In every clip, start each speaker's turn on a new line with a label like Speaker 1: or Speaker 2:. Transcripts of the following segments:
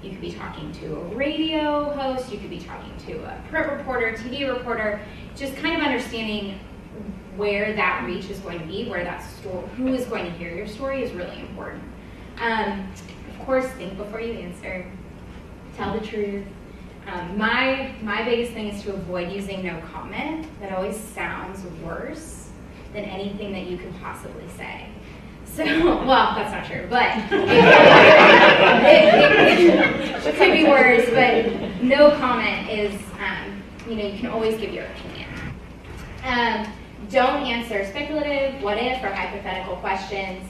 Speaker 1: You could be talking to a radio host, you could be talking to a print reporter, TV reporter, just kind of understanding where that reach is going to be, where that story, who is going to hear your story is really important. Of course, think before you answer, tell the truth. My biggest thing is to avoid using no comment. That always sounds worse than anything that you could possibly say. So, well, that's not true, but it could be worse, but no comment is, you can always give your opinion. Don't answer speculative, what if, or hypothetical questions.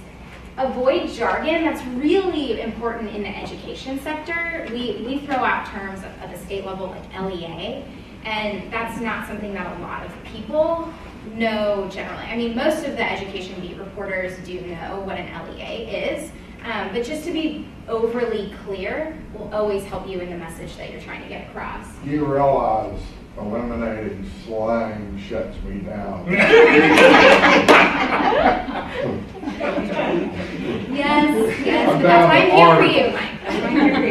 Speaker 1: Avoid jargon. That's really important in the education sector. We throw out terms at the state level like LEA, and that's not something that a lot of people know generally. I mean, most of the education beat reporters do know what an LEA is, but just to be overly clear will always help you in the message that you're trying to get across.
Speaker 2: You realize eliminating slang shuts me down.
Speaker 1: Yes, but that's why I'm here for you, Mike. That's why I'm here for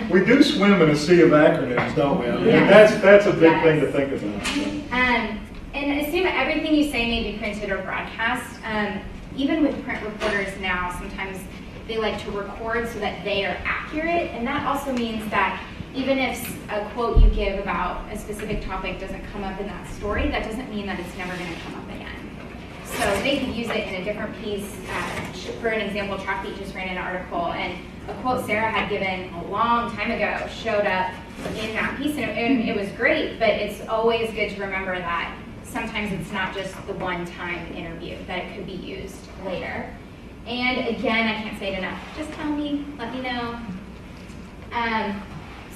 Speaker 1: you.
Speaker 3: We do swim in a sea of acronyms, don't we? I mean,
Speaker 1: Yes.
Speaker 3: that's a big thing to think about.
Speaker 1: And assume everything you say may be printed or broadcast. Even with print reporters now, sometimes they like to record so that they are accurate, and that also means that even if a quote you give about a specific topic doesn't come up in that story, that doesn't mean that it's never going to come up again. So they could use it in a different piece. For an example, Trackbeat just ran an article, and a quote Sarah had given a long time ago showed up in that piece, and it was great, but it's always good to remember that sometimes it's not just the one-time interview, that it could be used later. And again, I can't say it enough, just tell me, let me know.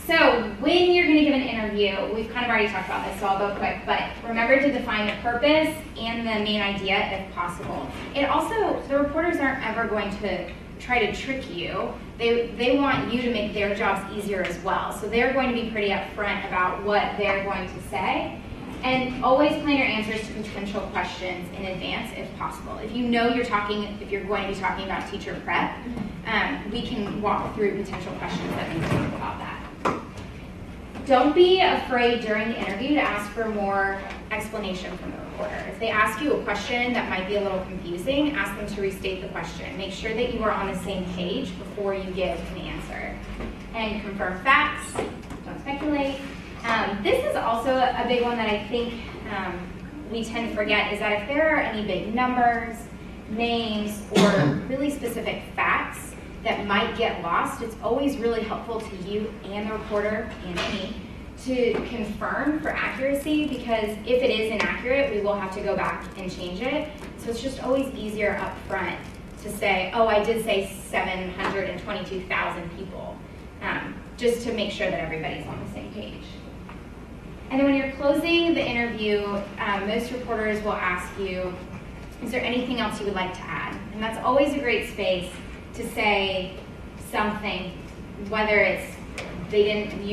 Speaker 1: So when you're going to give an interview, we've kind of already talked about this, so I'll go quick, but remember to define the purpose and the main idea if possible. It also, the reporters aren't ever going to try to trick you. They want you to make their jobs easier as well. So they're going to be pretty upfront about what they're going to say. And always plan your answers to potential questions in advance if possible. If you know if you're going to be talking about teacher prep, we can walk through potential questions that we talk about that. Don't be afraid during the interview to ask for more explanation from the reporter. If they ask you a question that might be a little confusing, ask them to restate the question. Make sure that you are on the same page before you give an answer. And confirm facts, don't speculate. This is also a big one that I think we tend to forget, is that if there are any big numbers, names, or really specific facts that might get lost, it's always really helpful to you and the reporter and me to confirm for accuracy, because if it is inaccurate, we will have to go back and change it. So it's just always easier up front to say, oh, I did say 722,000 people, just to make sure that everybody's on the same page. And then when you're closing the interview, most reporters will ask you, is there anything else you would like to add? And that's always a great space to say something, whether it's you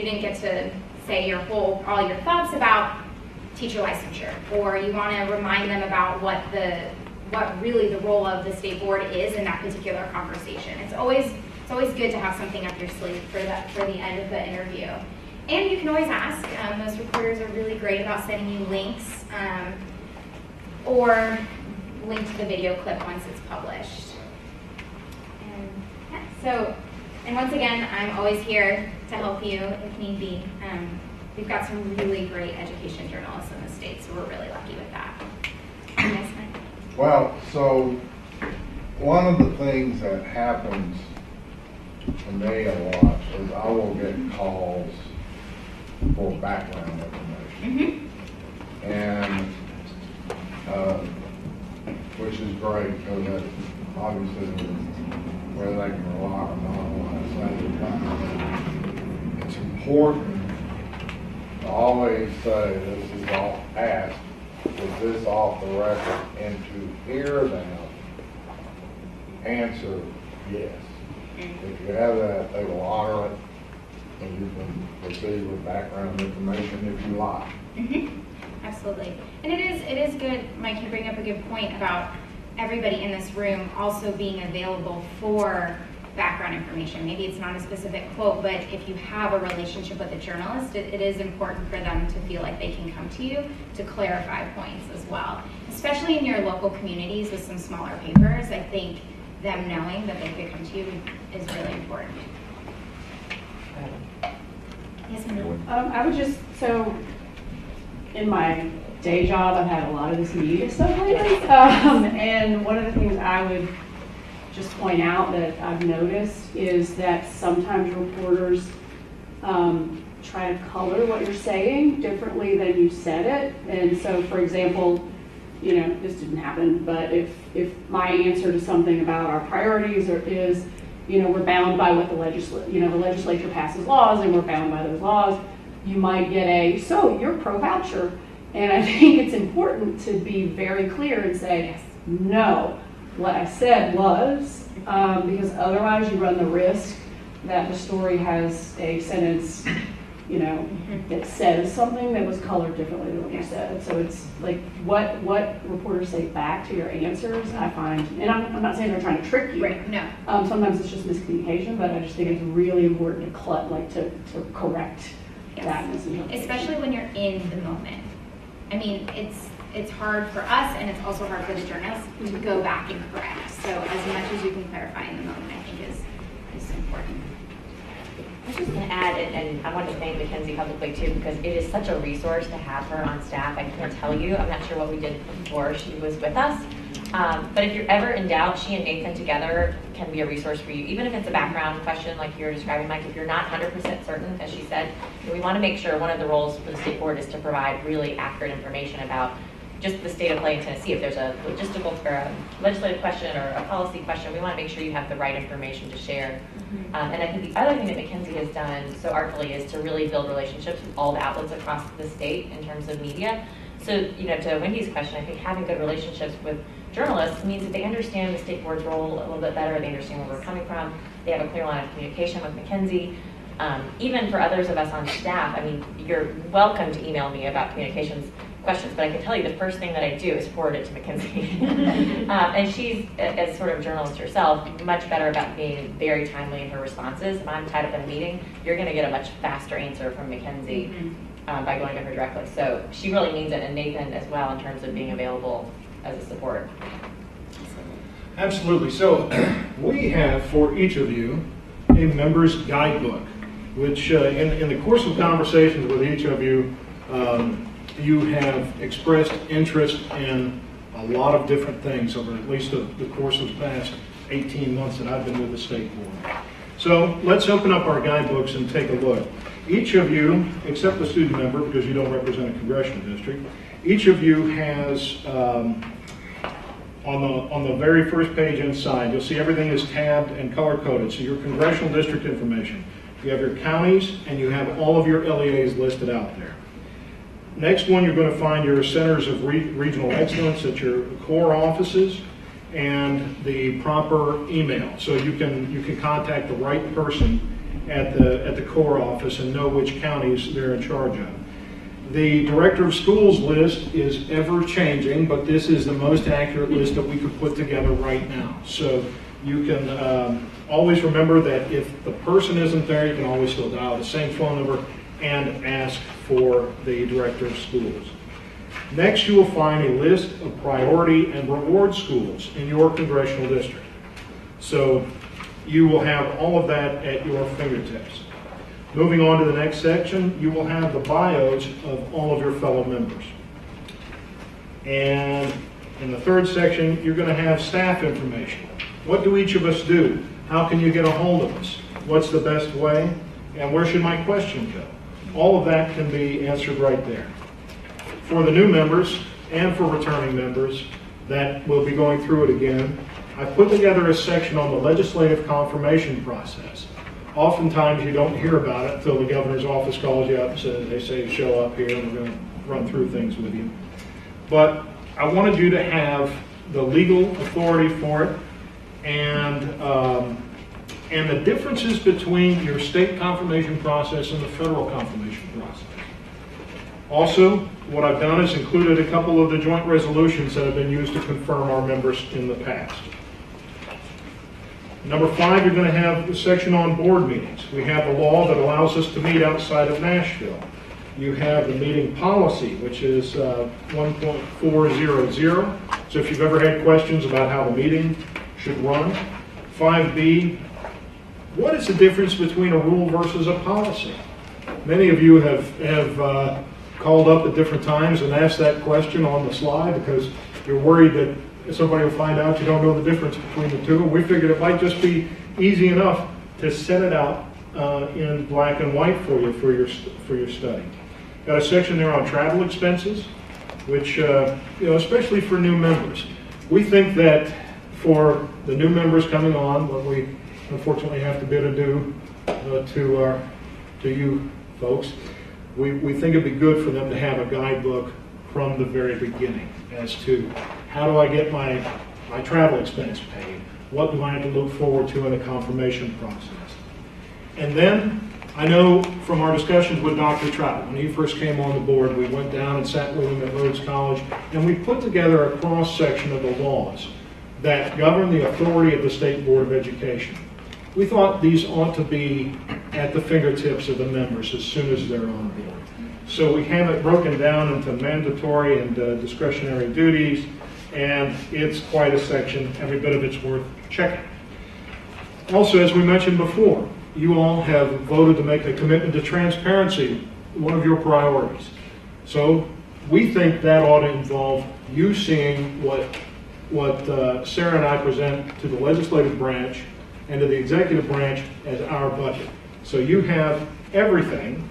Speaker 1: didn't get to say all your thoughts about teacher licensure, or you want to remind them about what really the role of the state board is in that particular conversation. It's always good to have something up your sleeve for the end of the interview. And you can always ask. Most reporters are really great about sending you links, or link to the video clip once it's published. And once again, I'm always here to help you if need be. We've got some really great education journalists in the state, so we're really lucky with that. Yes, Mike?
Speaker 2: Well, so one of the things that happens to me a lot is I will get calls for background information.
Speaker 1: Mm-hmm.
Speaker 2: And which is great, because that obviously whether they can rely or not, it's important to always say, this is all asked, is this off the record? And to hear them answer yes. If you have that, they will honor it, and you can proceed with background information if you like.
Speaker 1: Mm-hmm. Absolutely. And it is good, Mike, you bring up a good point about everybody in this room also being available for background information. Maybe it's not a specific quote, but if you have a relationship with a journalist, it is important for them to feel like they can come to you to clarify points as well. Especially in your local communities with some smaller papers, I think them knowing that they could come to you is really important. Yes, ma'am.
Speaker 4: I would just, so in my day job, I've had a lot of this media stuff lately. And one of the things I would just point out that I've noticed is that sometimes reporters try to color what you're saying differently than you said it. And so, for example, you know, this didn't happen, but if my answer to something about our priorities is, you know, we're bound by what the legislature passes laws and we're bound by those laws, you might get so you're pro-voucher. And I think it's important to be very clear and say, no, what I said was, because otherwise you run the risk that the story has a sentence, you know, that says something that was colored differently than what you said. So it's like what reporters say back to your answers, I find, and I'm not saying they're trying to trick you.
Speaker 1: Right, no.
Speaker 4: Sometimes it's just miscommunication, but I just think it's really important to correct that misinterpretation.
Speaker 1: Especially when you're in the moment. I mean, it's hard for us, and it's also hard for the journalists to go back and correct. So as much as you can clarify in the moment, I think is important.
Speaker 5: I was just going to add, and I want to thank Mackenzie publicly too, because it is such a resource to have her on staff. I can't tell you, I'm not sure what we did before she was with us. But if you're ever in doubt, she and Nathan together can be a resource for you. Even if it's a background question like you're describing, Mike, if you're not 100% certain, as she said, we want to make sure one of the roles for the state board is to provide really accurate information about just the state of play in Tennessee. If there's a logistical or a legislative question or a policy question, we want to make sure you have the right information to share. And I think the other thing that Mackenzie has done so artfully is to really build relationships with all the outlets across the state in terms of media. So, you know, to Wendy's question, I think having good relationships with journalists means that they understand the state board's role a little bit better. They understand where we're coming from. They have a clear line of communication with Mackenzie. Even for others of us on staff, I mean, you're welcome to email me about communications questions, but I can tell you the first thing that I do is forward it to Mackenzie. And she's, as sort of a journalist herself, much better about being very timely in her responses. If I'm tied up in a meeting, you're going to get a much faster answer from Mackenzie by going to her directly. So she really means it, and Nathan as well, in terms of being available as a support.
Speaker 3: Absolutely. So we have for each of you a member's guidebook, which in the course of conversations with each of you, you have expressed interest in a lot of different things over at least the course of the past 18 months that I've been with the state board. So let's open up our guidebooks and take a look. Each of you, except the student member, because you don't represent a congressional district, each of you has, on the very first page inside, you'll see everything is tabbed and color-coded. So your congressional district information. You have your counties, and you have all of your LEAs listed out there. Next one, you're going to find your centers of regional excellence at your core offices and the proper email. So you can contact the right person at the core office and know which counties they're in charge of. The director of schools list is ever changing, but this is the most accurate list that we could put together right now. So you can always remember that if the person isn't there, you can always still dial the same phone number and ask for the director of schools. Next, you will find a list of priority and reward schools in your congressional district. So you will have all of that at your fingertips. Moving on to the next section, you will have the bios of all of your fellow members. And in the third section, you're going to have staff information. What do each of us do? How can you get a hold of us? What's the best way? And where should my question go? All of that can be answered right there. For the new members and for returning members that will be going through it again, I put together a section on the legislative confirmation process. Oftentimes you don't hear about it until the governor's office calls you up and says, they say show up here and we're going to run through things with you. But I wanted you to have the legal authority for it and the differences between your state confirmation process and the federal confirmation process. Also, what I've done is included a couple of the joint resolutions that have been used to confirm our members in the past. Number 5, you're going to have the section on board meetings. We have a law that allows us to meet outside of Nashville. You have the meeting policy, which is 1.400. So if you've ever had questions about how the meeting should run. 5B, what is the difference between a rule versus a policy? Many of you have called up at different times and asked that question on the slide because you're worried that somebody will find out you don't know the difference between the two. And we figured it might just be easy enough to set it out in black and white for you for your study. Got a section there on travel expenses, which especially for new members. We think that for the new members coming on, what we unfortunately have to bid adieu to you folks, we think it'd be good for them to have a guidebook from the very beginning as to how do I get my travel expense paid? What do I have to look forward to in the confirmation process? And then I know from our discussions with Dr. Trout, when he first came on the board, we went down and sat with him at Rhodes College, and we put together a cross-section of the laws that govern the authority of the State Board of Education. We thought these ought to be at the fingertips of the members as soon as they're on board. So we have it broken down into mandatory and discretionary duties, and it's quite a section. Every bit of it's worth checking. Also, as we mentioned before, you all have voted to make a commitment to transparency one of your priorities. So we think that ought to involve you seeing what Sarah and I present to the legislative branch and to the executive branch as our budget. So you have everything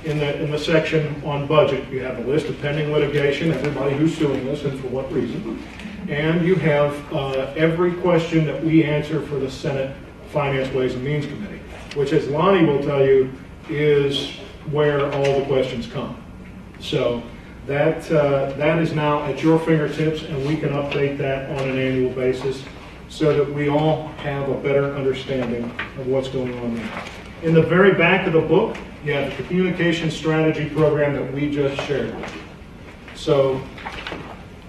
Speaker 3: in the section on budget. You have a list of pending litigation, everybody who's suing us and for what reason. And you have every question that we answer for the Senate Finance, Ways and Means Committee, which, as Lonnie will tell you, is where all the questions come. So that is now at your fingertips, and we can update that on an annual basis so that we all have a better understanding of what's going on there. In the very back of the book, you have the communication strategy program that we just shared with you. So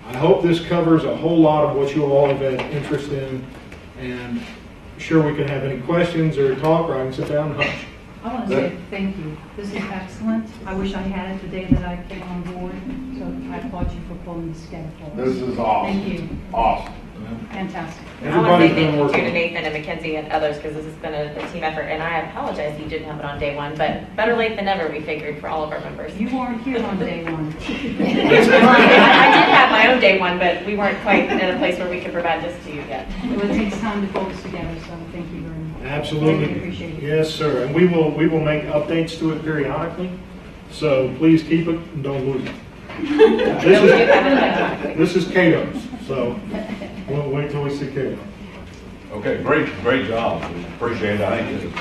Speaker 3: I hope this covers a whole lot of what you all have had interest in, and sure we can have any questions or talk, or I can sit down and hush.
Speaker 6: I want to say thank you. This is excellent. I wish I had it the day that I came on board, so I applaud you for pulling this together for us.
Speaker 2: This is awesome.
Speaker 6: Thank you.
Speaker 2: Awesome.
Speaker 6: Fantastic.
Speaker 5: I want to say
Speaker 3: Everybody's been
Speaker 5: thank you
Speaker 3: working.
Speaker 5: to Nathan and Mackenzie and others because this has been a team effort, and I apologize you didn't have it on day one, but better late than never, we figured, for all of our members.
Speaker 6: You weren't here on day one.
Speaker 5: I did have my own day one, but we weren't quite in a place where we could provide this to you yet.
Speaker 6: It takes time to pull this together, so thank you very much.
Speaker 3: Absolutely.
Speaker 6: Really appreciate it.
Speaker 3: Yes, sir. And we will make updates to it periodically. So please keep it and don't lose it. This is Cato's, so we'll wait till we see Cato.
Speaker 7: Okay, great job. Appreciate it. I think it's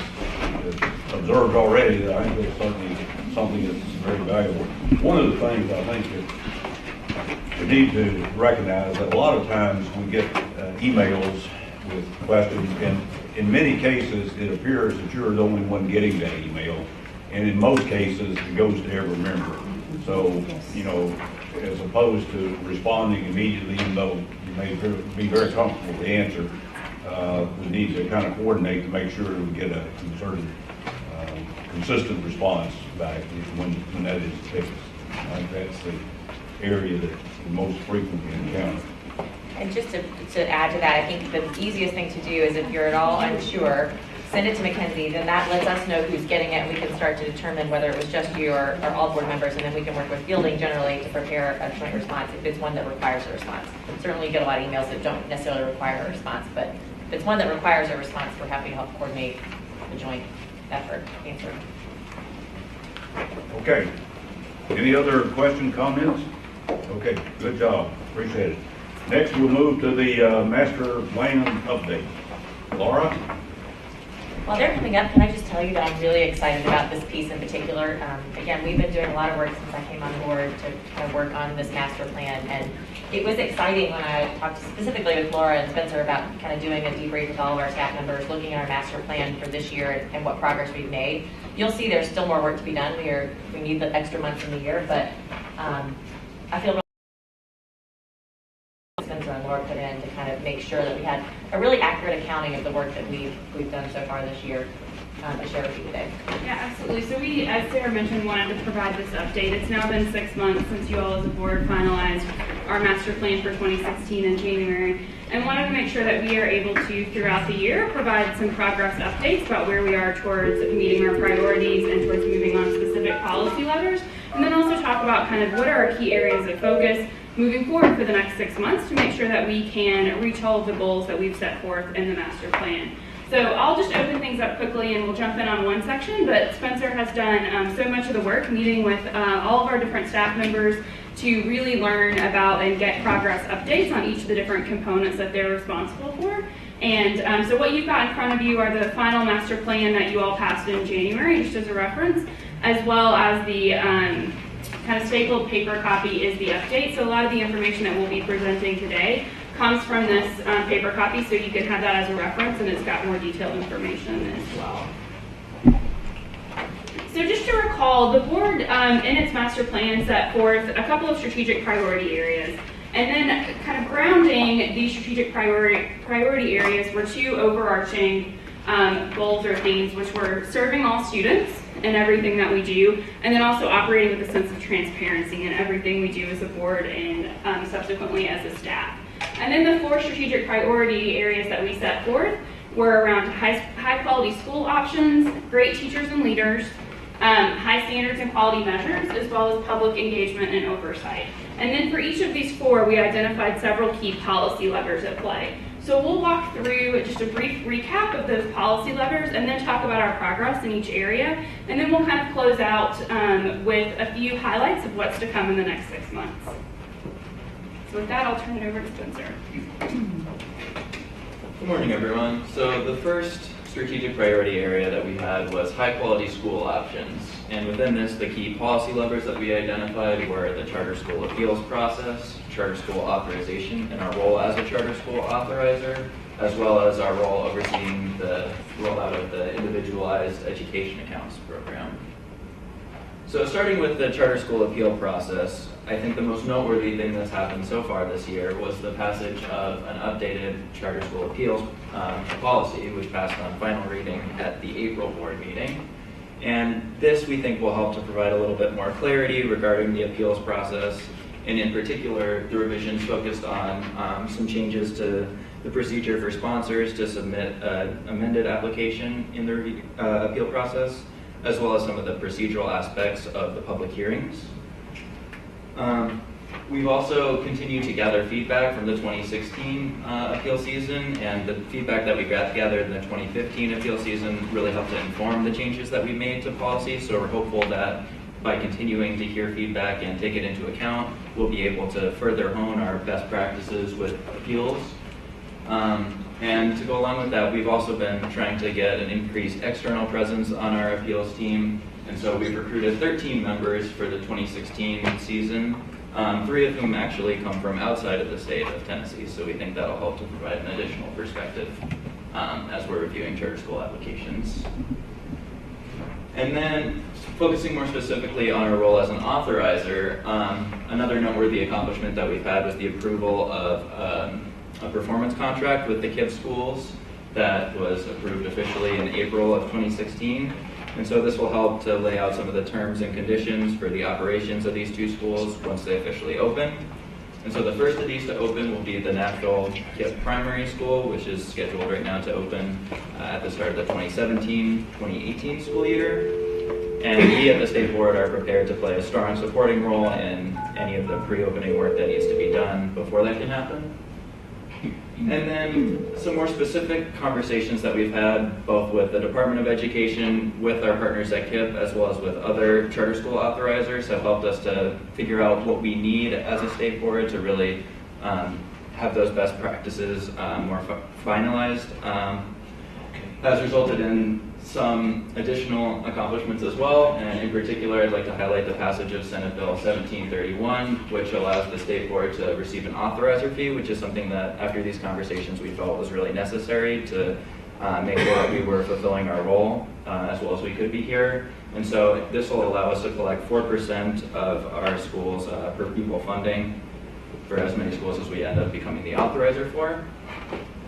Speaker 7: observed already that I think it's certainly something that's very valuable. One of the things I think that we need to recognize that a lot of times we get emails with questions, and in many cases it appears that you're the only one getting that email, and in most cases it goes to every member. So, as opposed to responding immediately, even though you may be very comfortable with the answer, we need to kind of coordinate to make sure we get a consistent response back when that is the case. I think that's the area that we most frequently encounter.
Speaker 5: And just to add to that, I think the easiest thing to do is if you're at all unsure, send it to Mackenzie, then that lets us know who's getting it, and we can start to determine whether it was just you or all board members, and then we can work with fielding generally to prepare a joint response if it's one that requires a response. Certainly you get a lot of emails that don't necessarily require a response, but if it's one that requires a response, we're happy to help coordinate the joint effort answer.
Speaker 7: Okay. Any other question, comments? Okay, good job. Appreciate it. Next, we'll move to the master plan update. Laura?
Speaker 5: While they're coming up, can I just tell you that I'm really excited about this piece in particular. Again, we've been doing a lot of work since I came on board to kind of work on this master plan, and it was exciting when I talked specifically with Laura and Spencer about kind of doing a debrief with all of our staff members, looking at our master plan for this year and what progress we've made. You'll see there's still more work to be done. We need the extra months in the year, but I feel Spencer and Laura put in to kind of make make sure that we had a really accurate accounting of the work that we've done so far this year to share with you today.
Speaker 8: Yeah, absolutely. So we, as Sarah mentioned, wanted to provide this update. It's now been 6 months since you all as a board finalized our master plan for 2016 in January, and wanted to make sure that we are able to, throughout the year, provide some progress updates about where we are towards meeting our priorities and towards moving on specific policy levers, and then also talk about kind of what are our key areas of focus moving forward for the next 6 months to make sure that we can reach all of the goals that we've set forth in the master plan. So I'll just open things up quickly and we'll jump in on one section, but Spencer has done so much of the work meeting with all of our different staff members to really learn about and get progress updates on each of the different components that they're responsible for. And so what you've got in front of you are the final master plan that you all passed in January, just as a reference, as well as the kind of stapled paper copy is the update. So a lot of the information that we'll be presenting today comes from this paper copy, so you can have that as a reference, and it's got more detailed information as well. So just to recall, the board in its master plan set forth a couple of strategic priority areas, and then kind of grounding these strategic priority areas were two overarching goals or themes, which were serving all students in everything that we do, and then also operating with a sense of transparency in everything we do as a board and subsequently as a staff. And then the four strategic priority areas that we set forth were around high quality school options, great teachers and leaders, high standards and quality measures, as well as public engagement and oversight. And then for each of these four, we identified several key policy levers at play. So we'll walk through just a brief recap of those policy levers and then talk about our progress in each area. And then we'll kind of close out with a few highlights of what's to come in the next 6 months. So with that, I'll turn it over to Spencer.
Speaker 9: Good morning, everyone. So the first strategic priority area that we had was high-quality school options. And within this, the key policy levers that we identified were the charter school appeals process, charter school authorization, and our role as a charter school authorizer, as well as our role overseeing the rollout of the individualized education accounts program. So starting with the charter school appeal process, I think the most noteworthy thing that's happened so far this year was the passage of an updated charter school appeals policy, which passed on final reading at the April board meeting. And this, we think, will help to provide a little bit more clarity regarding the appeals process, and in particular, the revisions focused on some changes to the procedure for sponsors to submit an amended application in the appeal process, as well as some of the procedural aspects of the public hearings. We've also continued to gather feedback from the 2016 appeal season, and the feedback that we gathered in the 2015 appeal season really helped to inform the changes that we made to policy. So we're hopeful that by continuing to hear feedback and take it into account, we'll be able to further hone our best practices with appeals. And to go along with that, we've also been trying to get an increased external presence on our appeals team. And so we've recruited 13 members for the 2016 season, 3 of whom actually come from outside of the state of Tennessee. So we think that'll help to provide an additional perspective as we're reviewing charter school applications. And then focusing more specifically on our role as an authorizer, another noteworthy accomplishment that we've had was the approval of a performance contract with the KIPP schools that was approved officially in April of 2016. And so this will help to lay out some of the terms and conditions for the operations of these 2 schools once they officially open. And so the first of these to open will be the Nashville KIPP Primary School, which is scheduled right now to open at the start of the 2017-2018 school year. And we at the State Board are prepared to play a strong supporting role in any of the pre-opening work that needs to be done before that can happen. And then some more specific conversations that we've had both with the Department of Education, with our partners at KIPP, as well as with other charter school authorizers have helped us to figure out what we need as a state board to really have those best practices more finalized. Has resulted in some additional accomplishments as well, and in particular I'd like to highlight the passage of Senate Bill 1731, which allows the state board to receive an authorizer fee, which is something that after these conversations we felt was really necessary to make sure that we were fulfilling our role as well as we could be here. And so this will allow us to collect 4% of our schools per pupil funding for as many schools as we end up becoming the authorizer for.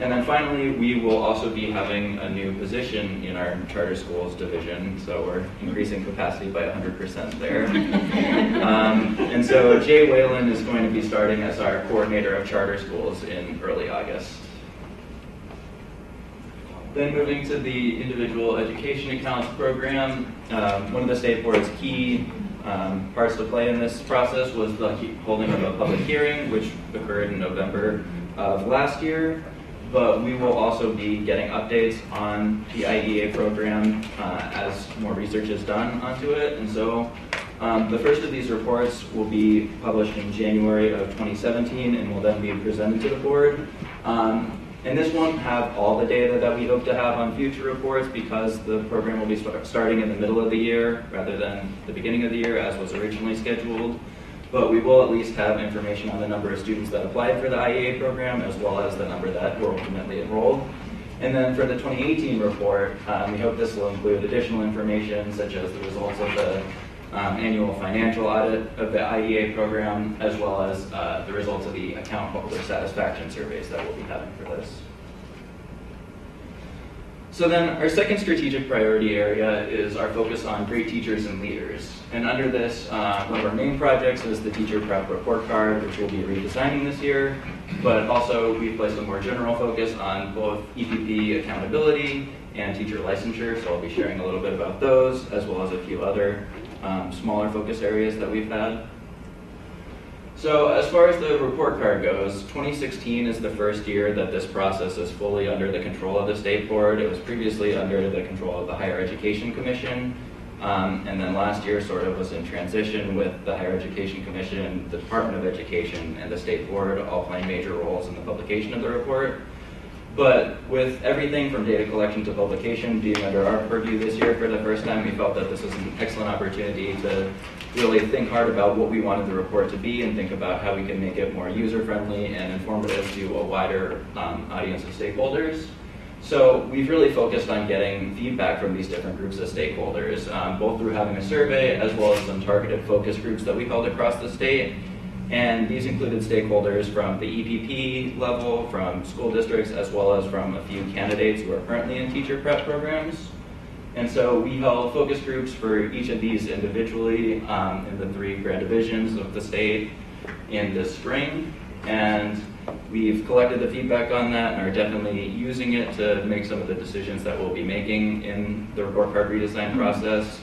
Speaker 9: And then finally, we will also be having a new position in our charter schools division, so we're increasing capacity by 100% there. And so Jay Whalen is going to be starting as our coordinator of charter schools in early August. Then moving to the individual education accounts program, one of the state board's key parts to play in this process was the holding of a public hearing, which occurred in November of last year. But we will also be getting updates on the IDEA program as more research is done onto it. And so the first of these reports will be published in January of 2017 and will then be presented to the board. And this won't have all the data that we hope to have on future reports because the program will be starting in the middle of the year rather than the beginning of the year as was originally scheduled. But we will at least have information on the number of students that applied for the IEA program as well as the number that were ultimately enrolled. And then for the 2018 report, we hope this will include additional information such as the results of the annual financial audit of the IEA program as well as the results of the account holder satisfaction surveys that we'll be having for this. So then our second strategic priority area is our focus on great teachers and leaders. And under this, one of our main projects is the teacher prep report card, which we'll be redesigning this year. But also we've placed a more general focus on both EPP accountability and teacher licensure. So I'll be sharing a little bit about those as well as a few other smaller focus areas that we've had. So as far as the report card goes, 2016 is the first year that this process is fully under the control of the state board. It was previously under the control of the Higher Education Commission. And then last year sort of was in transition with the Higher Education Commission, the Department of Education, and the state board all playing major roles in the publication of the report. But with everything from data collection to publication being under our purview this year for the first time, we felt that this was an excellent opportunity to really think hard about what we wanted the report to be and think about how we can make it more user-friendly and informative to a wider audience of stakeholders. So we've really focused on getting feedback from these different groups of stakeholders, both through having a survey as well as some targeted focus groups that we held across the state. And these included stakeholders from the EPP level, from school districts, as well as from a few candidates who are currently in teacher prep programs. And so we held focus groups for each of these individually in the 3 grand divisions of the state in this spring. And we've collected the feedback on that and are definitely using it to make some of the decisions that we'll be making in the report card redesign process.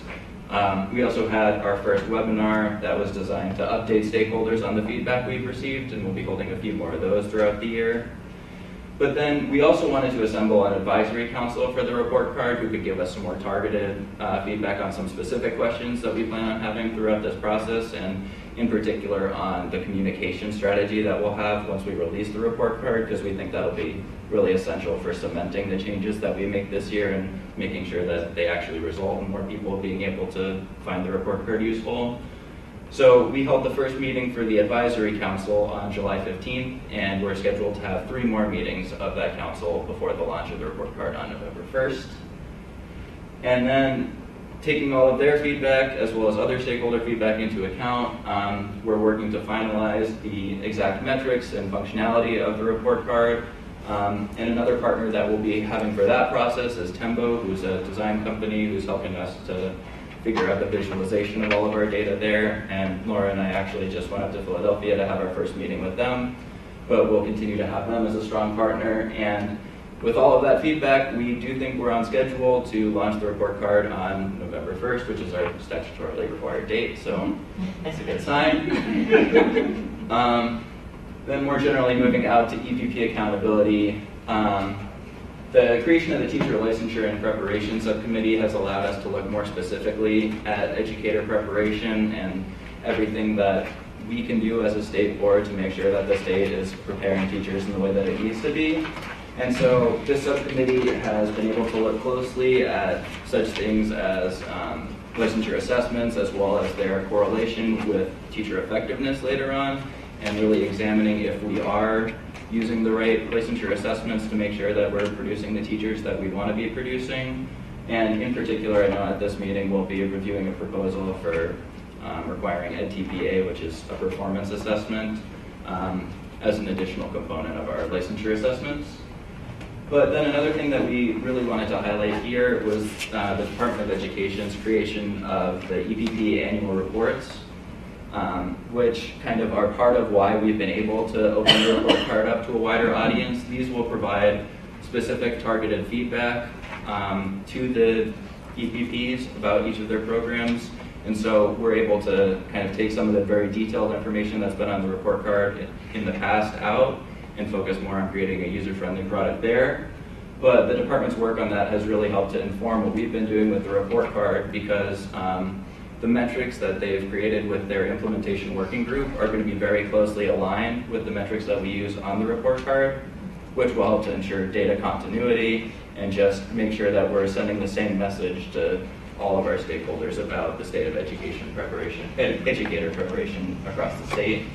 Speaker 9: We also had our first webinar that was designed to update stakeholders on the feedback we've received, and we'll be holding a few more of those throughout the year. But then we also wanted to assemble an advisory council for the report card who could give us some more targeted feedback on some specific questions that we plan on having throughout this process, and in particular on the communication strategy that we'll have once we release the report card, because we think that'll be really essential for cementing the changes that we make this year and making sure that they actually result in more people being able to find the report card useful. So we held the first meeting for the advisory council on July 15th, and we're scheduled to have 3 more meetings of that council before the launch of the report card on November 1st. And then taking all of their feedback as well as other stakeholder feedback into account, we're working to finalize the exact metrics and functionality of the report card. And another partner that we'll be having for that process is Tembo, who's a design company who's helping us to figure out the visualization of all of our data there. And Laura and I actually just went up to Philadelphia to have our first meeting with them, but we'll continue to have them as a strong partner. And with all of that feedback, we do think we're on schedule to launch the report card on November 1st, which is our statutorily required date, so that's a good sign. Then more generally moving out to EPP accountability, the creation of the Teacher Licensure and Preparation Subcommittee has allowed us to look more specifically at educator preparation and everything that we can do as a state board to make sure that the state is preparing teachers in the way that it needs to be. And so this subcommittee has been able to look closely at such things as licensure assessments as well as their correlation with teacher effectiveness later on, and really examining if we are using the right licensure assessments to make sure that we're producing the teachers that we want to be producing. And in particular, I know at this meeting we'll be reviewing a proposal for requiring EdTPA, which is a performance assessment, as an additional component of our licensure assessments. But then another thing that we really wanted to highlight here was the Department of Education's creation of the EPP annual reports, which kind of are part of why we've been able to open the report card up to a wider audience. These will provide specific targeted feedback to the EPPs about each of their programs. And so we're able to kind of take some of the very detailed information that's been on the report card in the past out and focus more on creating a user-friendly product there. But the department's work on that has really helped to inform what we've been doing with the report card, because the metrics that they've created with their implementation working group are going to be very closely aligned with the metrics that we use on the report card, which will help to ensure data continuity and just make sure that we're sending the same message to all of our stakeholders about the state of education preparation, educator preparation across the state.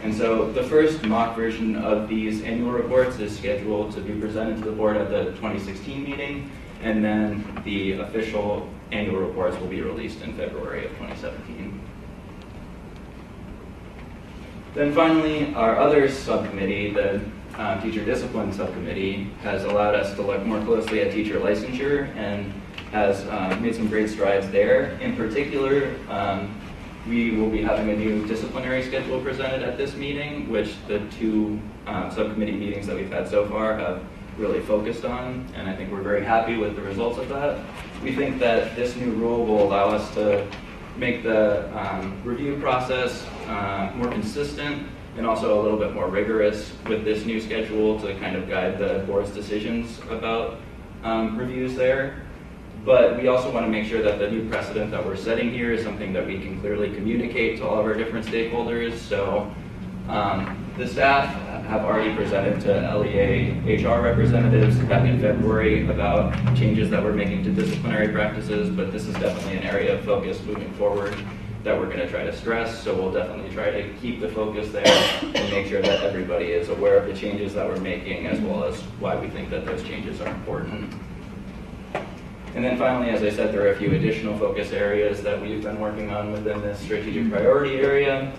Speaker 9: And so the first mock version of these annual reports is scheduled to be presented to the board at the 2016 meeting, and then the official annual reports will be released in February of 2017. Then finally, our other subcommittee, the Teacher Discipline Subcommittee, has allowed us to look more closely at teacher licensure and has made some great strides there. In particular, we will be having a new disciplinary schedule presented at this meeting, which the two subcommittee meetings that we've had so far have really focused on, and I think we're very happy with the results of that. We think that this new rule will allow us to make the review process more consistent and also a little bit more rigorous with this new schedule to kind of guide the board's decisions about reviews there. But we also want to make sure that the new precedent that we're setting here is something that we can clearly communicate to all of our different stakeholders. So the staff have already presented to LEA HR representatives back in February about changes that we're making to disciplinary practices, but this is definitely an area of focus moving forward that we're going to try to stress. So we'll definitely try to keep the focus there and make sure that everybody is aware of the changes that we're making, as well as why we think that those changes are important. And then finally, as I said, there are a few additional focus areas that we've been working on within this strategic priority area.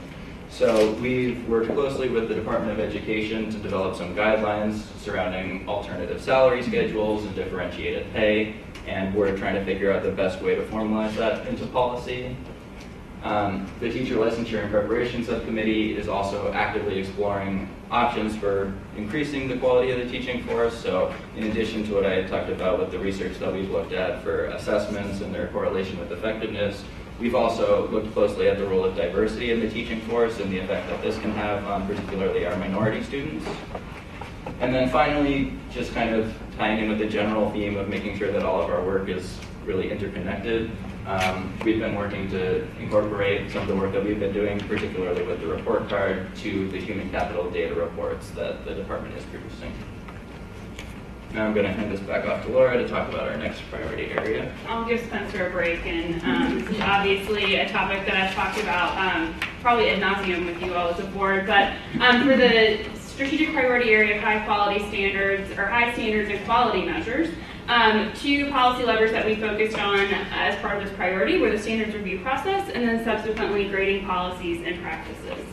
Speaker 9: So we've worked closely with the Department of Education to develop some guidelines surrounding alternative salary schedules and differentiated pay, and we're trying to figure out the best way to formalize that into policy. The Teacher Licensure and Preparation Subcommittee is also actively exploring options for increasing the quality of the teaching force. So in addition to what I had talked about with the research that we've looked at for assessments and their correlation with effectiveness, we've also looked closely at the role of diversity in the teaching force and the effect that this can have on particularly our minority students. And then finally, just kind of tying in with the general theme of making sure that all of our work is really interconnected. We've been working to incorporate some of the work that we've been doing, particularly with the report card, to the human capital data reports that the department is producing. Now I'm going to hand this back off to Laura to talk about our next priority area.
Speaker 8: I'll give Spencer a break, and this is obviously a topic that I've talked about probably ad nauseum with you all as a board, but for the strategic priority area of high quality standards, or high standards and quality measures, two policy levers that we focused on as part of this priority were the standards review process and then subsequently grading policies and practices.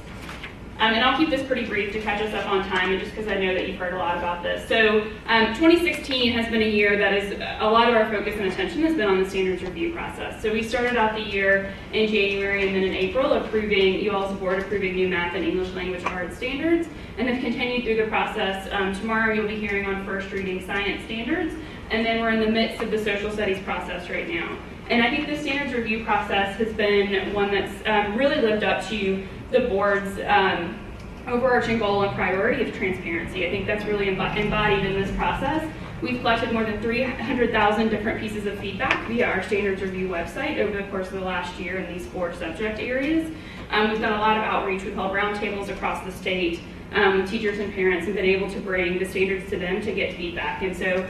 Speaker 8: And I'll keep this pretty brief to catch us up on time, and just because I know that you've heard a lot about this. So 2016 has been a year that is, a lot of our focus and attention has been on the standards review process. So we started out the year in January and then in April approving, you all as a board approving new math and English language arts standards, and have continued through the process. Tomorrow you'll be hearing on first reading science standards, and then we're in the midst of the social studies process right now. And I think the standards review process has been one that's really lived up to the board's overarching goal and priority of transparency. I think that's really embodied in this process. We've collected more than 300,000 different pieces of feedback via our standards review website over the course of the last year in these 4 subject areas. We've done a lot of outreach. We've held roundtables across the state with teachers and parents, and been able to bring the standards to them to get feedback. And so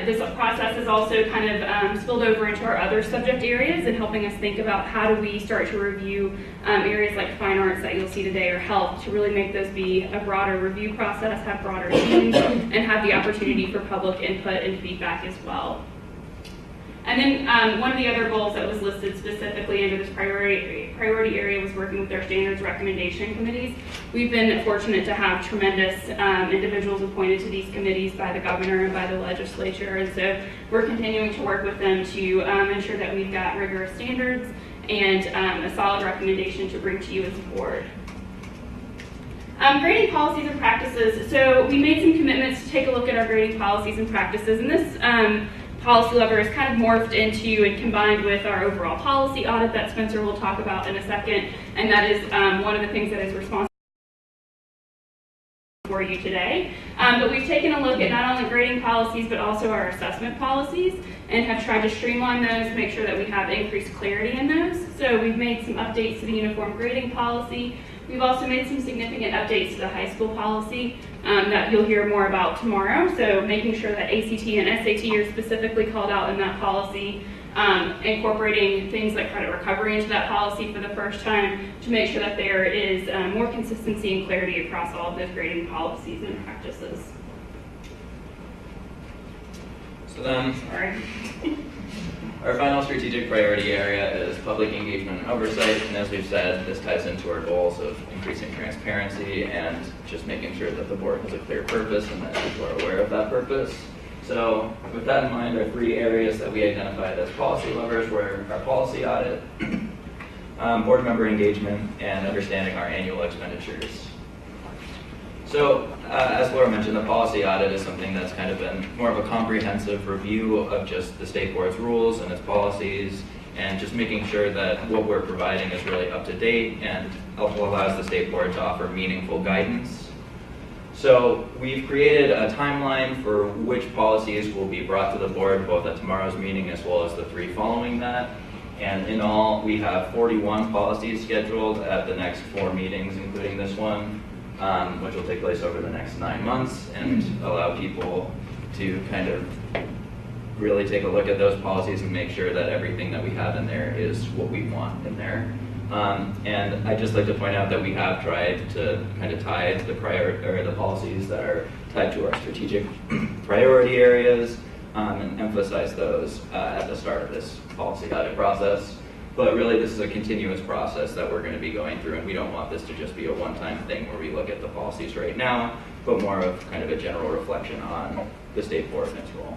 Speaker 8: this process has also kind of spilled over into our other subject areas and helping us think about how do we start to review areas like fine arts that you'll see today, or health, to really make those be a broader review process, have broader teams, and have the opportunity for public input and feedback as well. And then one of the other goals that was listed specifically under this priority area was working with our standards recommendation committees. We've been fortunate to have tremendous individuals appointed to these committees by the governor and by the legislature, and so we're continuing to work with them to ensure that we've got rigorous standards and a solid recommendation to bring to you as a board. Grading policies and practices. So we made some commitments to take a look at our grading policies and practices, and this policy lever is kind of morphed into and combined with our overall policy audit that Spencer will talk about in a second, and that is one of the things that is responsible for you today. But we've taken a look at not only grading policies but also our assessment policies and have tried to streamline those, make sure that we have increased clarity in those. So we've made some updates to the uniform grading policy. We've also made some significant updates to the high school policy that you'll hear more about tomorrow. So making sure that ACT and SAT are specifically called out in that policy, incorporating things like credit recovery into that policy for the first time to make sure that there is more consistency and clarity across all of those grading policies and practices.
Speaker 9: So then,
Speaker 8: Sorry.
Speaker 9: our final strategic priority area is public engagement and oversight, and as we've said, this ties into our goals of increasing transparency and just making sure that the board has a clear purpose and that people are aware of that purpose. So with that in mind, our three areas that we identified as policy levers were our policy audit, board member engagement, and understanding our annual expenditures. So, as Laura mentioned, the policy audit is something that's kind of been more of a comprehensive review of just the state board's rules and its policies, and just making sure that what we're providing is really up to date and also allows the state board to offer meaningful guidance. So we've created a timeline for which policies will be brought to the board both at tomorrow's meeting as well as the 3 following that. And in all, we have 41 policies scheduled at the next 4 meetings, including this one, which will take place over the next 9 months and allow people to kind of really take a look at those policies and make sure that everything that we have in there is what we want in there. And I'd just like to point out that we have tried to kind of tie the policies that are tied to our strategic priority areas and emphasize those at the start of this policy audit process. But really, this is a continuous process that we're going to be going through, and we don't want this to just be a one-time thing where we look at the policies right now, but more of kind of a general reflection on the state board and its role.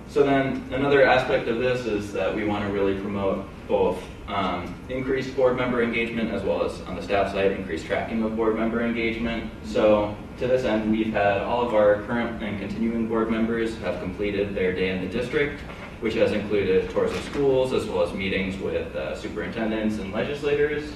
Speaker 9: So then another aspect of this is that we want to really promote both increased board member engagement as well as on the staff side, increased tracking of board member engagement. So to this end, we've had all of our current and continuing board members have completed their day in the district, which has included tours of schools as well as meetings with superintendents and legislators.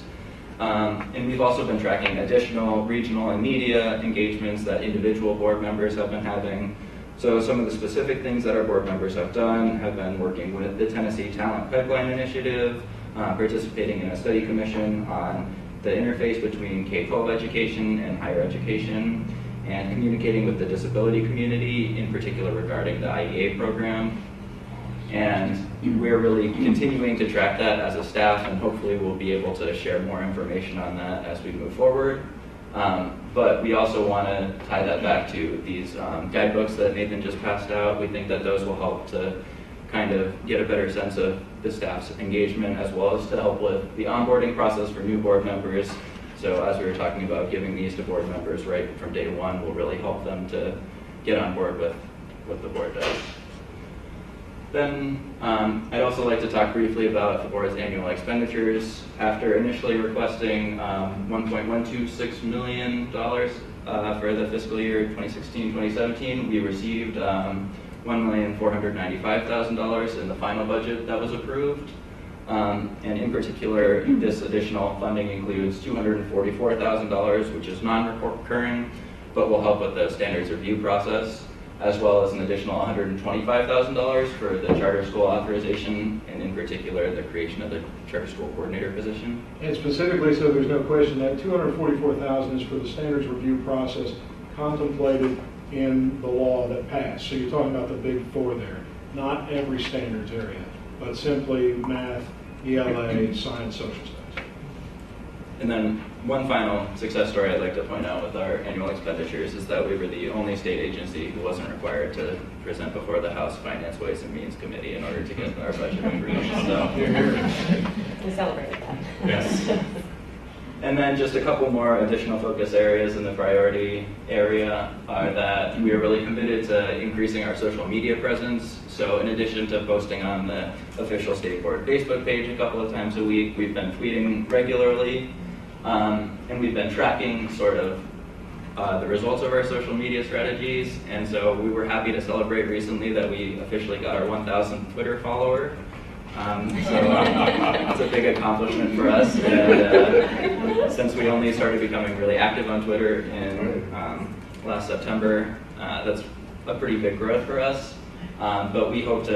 Speaker 9: And we've also been tracking additional regional and media engagements that individual board members have been having. So some of the specific things that our board members have done have been working with the Tennessee Talent Pipeline Initiative, participating in a study commission on the interface between K-12 education and higher education, and communicating with the disability community, in particular regarding the IEA program. And we're really continuing to track that as a staff, and hopefully we'll be able to share more information on that as we move forward. But we also want to tie that back to these guidebooks that Nathan just passed out. We think that those will help to kind of get a better sense of the staff's engagement, as well as to help with the onboarding process for new board members. So as we were talking about, giving these to board members right from day one will really help them to get on board with what the board does. Then I'd also like to talk briefly about the board's annual expenditures. After initially requesting $1.126 million for the fiscal year 2016-2017, we received $1,495,000 in the final budget that was approved. And in particular, this additional funding includes $244,000, which is non-recurring, but will help with the standards review process, as well as an additional $125,000 for the charter school authorization, and in particular, the creation of the charter school coordinator position.
Speaker 3: And specifically, so there's no question, that $244,000 is for the standards review process contemplated in the law that passed. So you're talking about the big 4 there, not every standards area, but simply math, ELA, science, social studies.
Speaker 9: And then one final success story I'd like to point out with our annual expenditures is that we were the only state agency who wasn't required to present before the House Finance, Ways and Means Committee in order to get our budget approved. So,
Speaker 5: We celebrated that.
Speaker 9: yes. And then just a couple more additional focus areas in the priority area are that we are really committed to increasing our social media presence. So in addition to posting on the official state board Facebook page a couple of times a week, we've been tweeting regularly, and we've been tracking sort of the results of our social media strategies. And so we were happy to celebrate recently that we officially got our 1,000th Twitter follower. It's a big accomplishment for us. And since we only started becoming really active on Twitter in last September, that's a pretty big growth for us. But we hope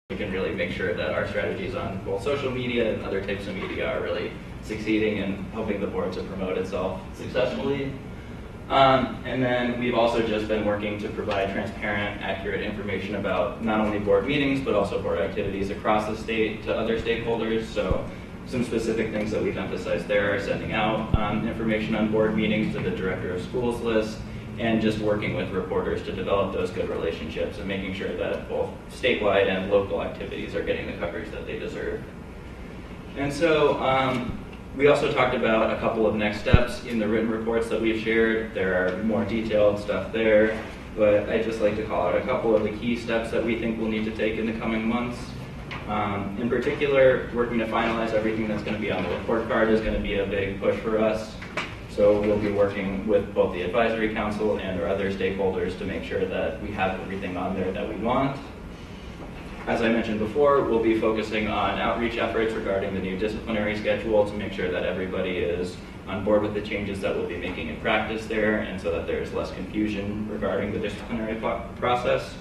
Speaker 9: we can really make sure that our strategies on both social media and other types of media are really succeeding and helping the board to promote itself successfully. And then we've also just been working to provide transparent, accurate information about not only board meetings, but also board activities across the state to other stakeholders. So some specific things that we've emphasized there are sending out information on board meetings to the director of schools list, and just working with reporters to develop those good relationships and making sure that both statewide and local activities are getting the coverage that they deserve. And so, we also talked about a couple of next steps in the written reports that we've shared. There are more detailed stuff there, but I'd just like to call out a couple of the key steps that we think we'll need to take in the coming months. In particular, working to finalize everything that's going to be on the report card is going to be a big push for us. So we'll be working with both the advisory council and our other stakeholders to make sure that we have everything on there that we want. As I mentioned before, we'll be focusing on outreach efforts regarding the new disciplinary schedule to make sure that everybody is on board with the changes that we'll be making in practice there, and so that there's less confusion regarding the disciplinary process.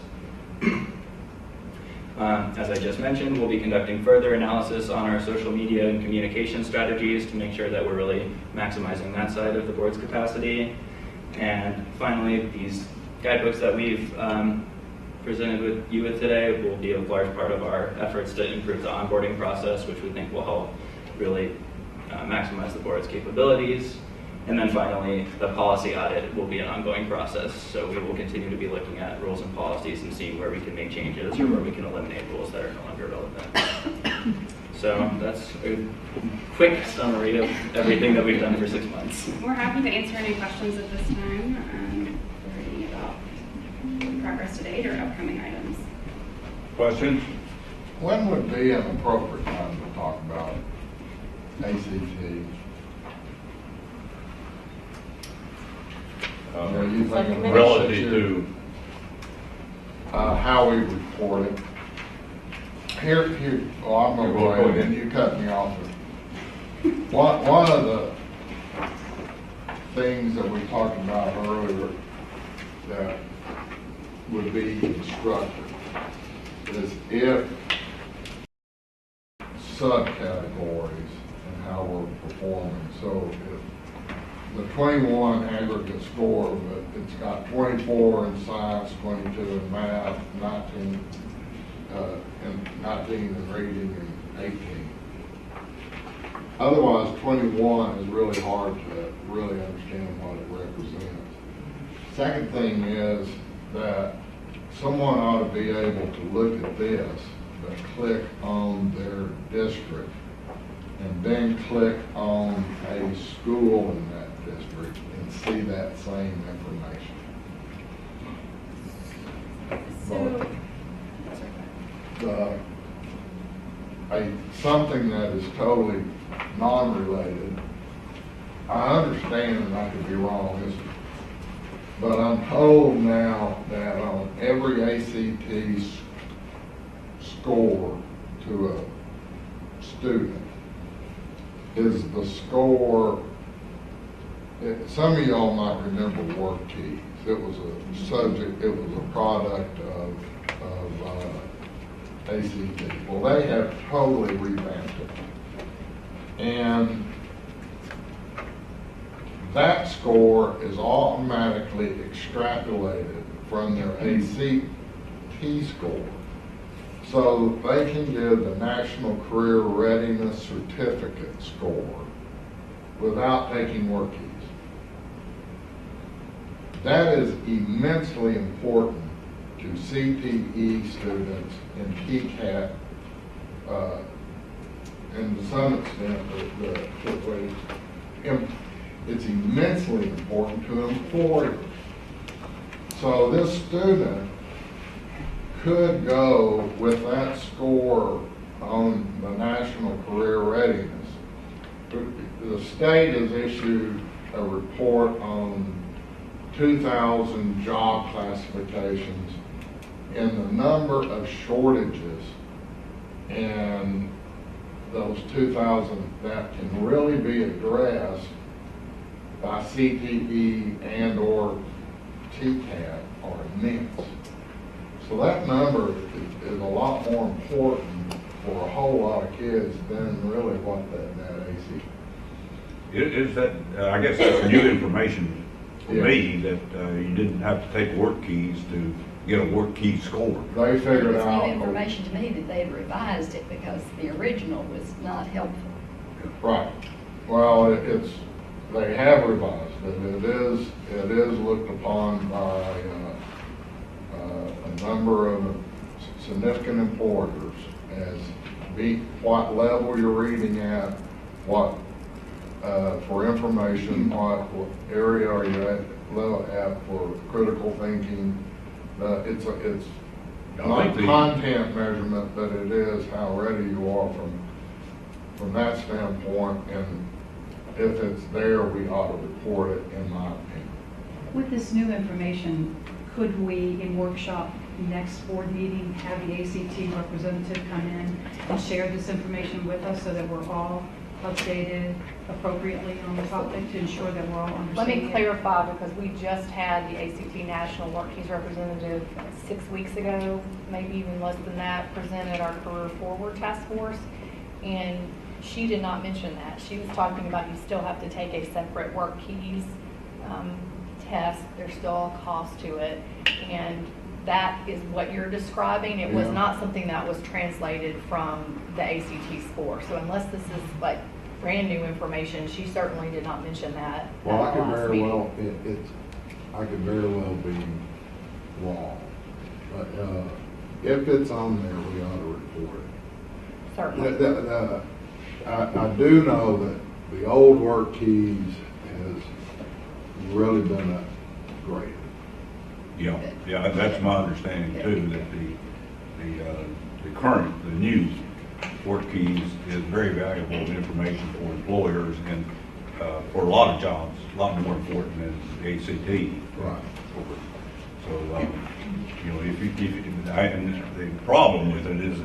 Speaker 9: As I just mentioned, we'll be conducting further analysis on our social media and communication strategies to make sure that we're really maximizing that side of the board's capacity. And finally, these guidebooks that we've presented with you today will be a large part of our efforts to improve the onboarding process, which we think will help really maximize the board's capabilities. And then finally, the policy audit will be an ongoing process. So we will continue to be looking at rules and policies and see where we can make changes or where we can eliminate rules that are no longer relevant. So that's a quick summary of everything that we've done for 6 months.
Speaker 8: We're happy to answer any questions at this time regarding about progress to date or upcoming items.
Speaker 7: Questions?
Speaker 2: When would be an appropriate time to talk about ACT? Are you thinking
Speaker 7: Relative to,
Speaker 2: how we report it? Here, well, I'm gonna go ahead and you cut me off. One of the things that we talked about earlier that would be instructive is if subcategories and how we're performing. So if the 21 aggregate score, but it's got 24 in science, 22 in math, 19 in reading, and 18. Otherwise, 21 is really hard to really understand what it represents. Second thing is that someone ought to be able to look at this, but click on their district, and then click on a school in that district and see that same information. Something that is totally non-related, I understand, and I could be wrong, but I'm told now that on every ACT score to a student is the score. Some of y'all might remember Work Keys. It was a subject, it was a product of ACT. Well, they have totally revamped it. And that score is automatically extrapolated from their ACT score so they can get the National Career Readiness Certificate score without taking work keys. That is immensely important to CTE students and TCAT, and to some extent, it's immensely important to employers. So this student could go with that score on the National Career Readiness. The state has issued a report on 2,000 job classifications and the number of shortages in those 2,000 that can really be addressed by CTE and or TCAT are immense. So that number is a lot more important for a whole lot of kids than really what that AC.
Speaker 7: Is that, I guess that's new information for me, that you didn't have to take work keys to get a work key score.
Speaker 2: They figured
Speaker 10: It's
Speaker 2: out.
Speaker 10: new information to me that they had revised it because the original was not helpful.
Speaker 2: Right. Well, they have revised it. It is looked upon by a number of significant employers as what level you're reading at, what for information, what area are you at for critical thinking. It's not content measurement, but it is how ready you are from that standpoint, and if it's there, we ought to report it, in my opinion.
Speaker 6: With this new information, could we, in workshop next board meeting, have the ACT representative come in and share this information with us so that we're all updated appropriately on the topic to ensure that we're all
Speaker 11: Let
Speaker 6: understanding?
Speaker 11: me clarify, because we just had the ACT National Work Keys representative 6 weeks ago, maybe even less than that, presented our Career Forward Task Force, and she did not mention that. She was talking about you still have to take a separate work keys test. There's still a cost to it, and that is what you're describing. It was
Speaker 2: Yeah.
Speaker 11: not something that was translated from the ACT score. So unless this is like brand new information, she certainly did not mention that.
Speaker 2: Well, I
Speaker 11: at the
Speaker 2: could
Speaker 11: last
Speaker 2: very
Speaker 11: meeting.
Speaker 2: well, I could very well be wrong. But if it's on there, we ought to report it.
Speaker 11: Certainly.
Speaker 2: I do know that the old work keys has really been upgraded.
Speaker 7: Yeah, that's my understanding too, that the current, the new work keys is very valuable information for employers and for a lot of jobs, a lot more important than the ACT.
Speaker 2: Right.
Speaker 7: So, and the problem with it is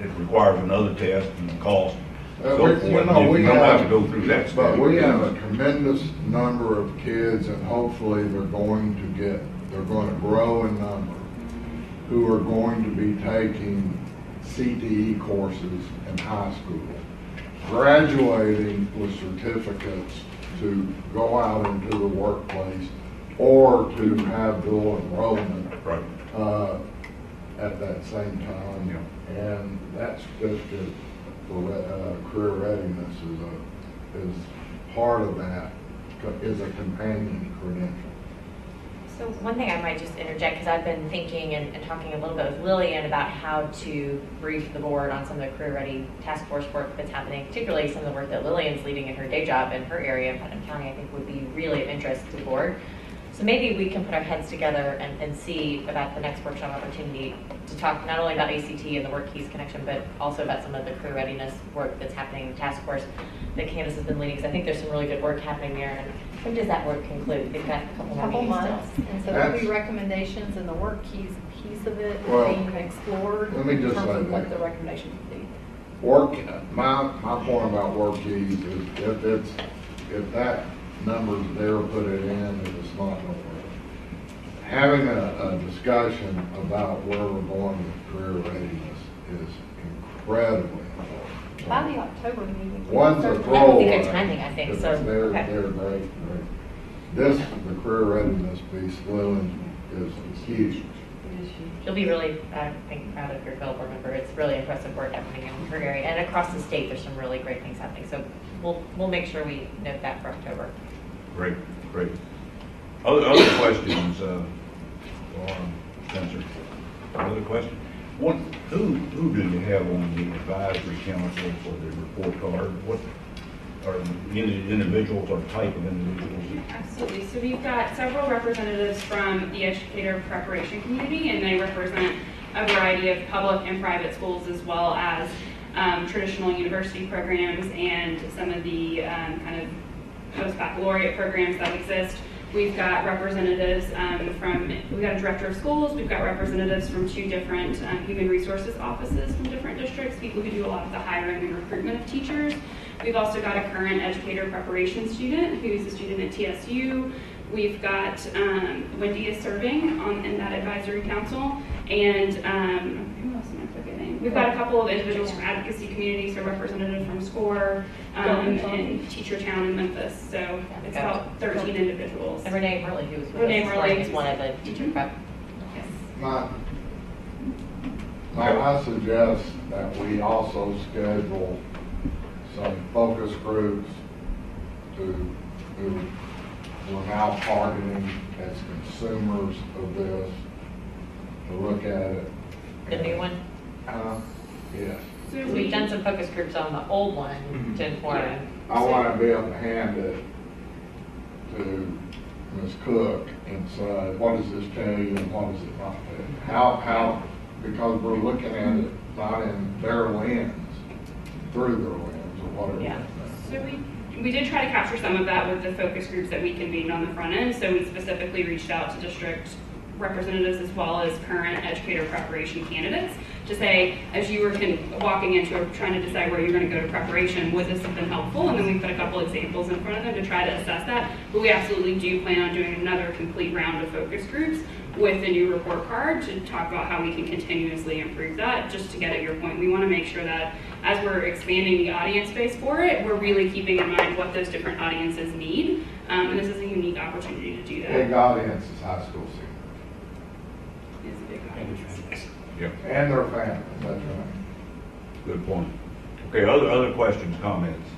Speaker 7: it requires another test and cost. So forth. You don't have to go through that
Speaker 2: But
Speaker 7: step.
Speaker 2: we have a tremendous number of kids, and hopefully they're going to grow in number, who are going to be taking CTE courses in high school, graduating with certificates to go out into the workplace or to have dual enrollment
Speaker 7: Right.
Speaker 2: at that same time. And that's just for career readiness is part of that, is a companion credential.
Speaker 5: So one thing I might just interject, because I've been thinking and talking a little bit with Lillian about how to brief the board on some of the Career Ready Task Force work that's happening, particularly some of the work that Lillian's leading in her day job in her area in Putnam County, I think would be really of interest to the board. So maybe we can put our heads together and see about the next workshop opportunity to talk not only about ACT and the Work Keys connection, but also about some of the career readiness work that's happening in the task force that Candace has been leading, because I think there's some really good work happening there. And when does that work conclude? They've got a couple more
Speaker 11: Couple
Speaker 5: meetings
Speaker 11: months,
Speaker 5: still.
Speaker 11: and so there'll be recommendations, and the work keys piece of it
Speaker 2: Well,
Speaker 11: being explored
Speaker 2: let me
Speaker 11: in
Speaker 2: just
Speaker 11: terms
Speaker 2: say
Speaker 11: of what
Speaker 2: that.
Speaker 11: the recommendation would be.
Speaker 2: My point about work keys is if that number's there, put it in, if it's not, don't worry. Having a discussion about where we're going with career readiness is incredibly important.
Speaker 11: By the October meeting.
Speaker 2: One's a
Speaker 5: That would be
Speaker 2: throwaway.
Speaker 5: good timing, I think,
Speaker 2: If
Speaker 5: so,
Speaker 2: it's there,
Speaker 5: okay.
Speaker 2: they're great. The career readiness piece, Lillian, is huge.
Speaker 6: It is huge.
Speaker 5: you'll be really, I think, proud of your fellow board member. It's really impressive work happening in her area, and across the state, there's some really great things happening. So we'll make sure we note that for October.
Speaker 7: Great, great. Other questions, Spencer? Other question? Who do you have on the advisory council for the report card? What are any individuals or type of individuals?
Speaker 8: Absolutely. So we've got several representatives from the educator preparation community, and they represent a variety of public and private schools, as well as traditional university programs and some of the kind of post-baccalaureate programs that exist. We've got representatives we've got a director of schools, we've got representatives from 2 different human resources offices from different districts, people who do a lot of the hiring and recruitment of teachers. We've also got a current educator preparation student who's a student at TSU. We've got Wendy is serving in that advisory council, and who else am I forgetting? We've got a couple of individuals from advocacy communities, so representative from SCORE and Teacher Town in Memphis. So it's about 13 individuals.
Speaker 5: And Renee Murley, who was with
Speaker 8: Renee
Speaker 5: us,
Speaker 8: Murley
Speaker 5: is one of the teacher prep.
Speaker 2: I suggest that we also schedule some focus groups who we're now targeting as consumers of this, to look at it.
Speaker 5: The new one?
Speaker 2: Yes.
Speaker 8: So
Speaker 5: We've done some focus groups on the old one to inform.
Speaker 8: Yeah.
Speaker 2: I want to be able to hand it to Ms. Cook and say, what does this tell you and what does it not tell you? How, because we're looking at it not in their lens, through their lens, or whatever.
Speaker 5: Yeah.
Speaker 8: So we did try to capture some of that with the focus groups that we convened on the front end. So we specifically reached out to district representatives as well as current educator preparation candidates to say, as you were walking into or trying to decide where you're going to go to preparation, would this have been helpful? And then we put a couple examples in front of them to try to assess that. But we absolutely do plan on doing another complete round of focus groups with the new report card to talk about how we can continuously improve that. Just to get at your point, we want to make sure that as we're expanding the audience base for it, we're really keeping in mind what those different audiences need. And this is a unique opportunity to do that.
Speaker 2: Big audience is high school seniors.
Speaker 8: It's a big audience.
Speaker 7: Yeah,
Speaker 2: And their families, that's right.
Speaker 7: good point. Okay, other questions, comments?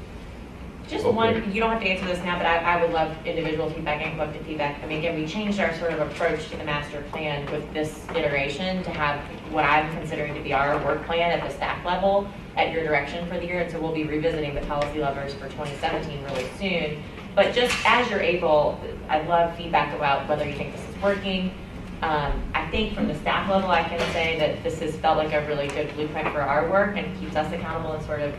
Speaker 5: Just
Speaker 7: Okay.
Speaker 5: one, you don't have to answer this now, but I would love individual feedback and collective feedback. I mean, again, we changed our sort of approach to the master plan with this iteration to have what I'm considering to be our work plan at the staff level at your direction for the year. And so we'll be revisiting the policy levers for 2017 really soon. But just as you're able, I'd love feedback about whether you think this is working. I think from the staff level, I can say that this has felt like a really good blueprint for our work and keeps us accountable and sort of,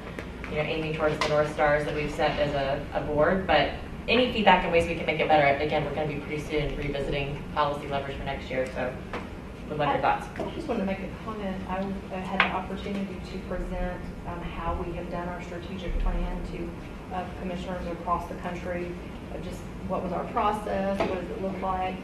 Speaker 5: aiming towards the North Stars that we've set as a board. But any feedback and ways we can make it better, again, we're going to be pretty soon revisiting policy levers for next year. So would love your thoughts.
Speaker 11: I just wanted to make a comment. I had the opportunity to present how we have done our strategic plan to commissioners across the country, just what was our process, what does it look like.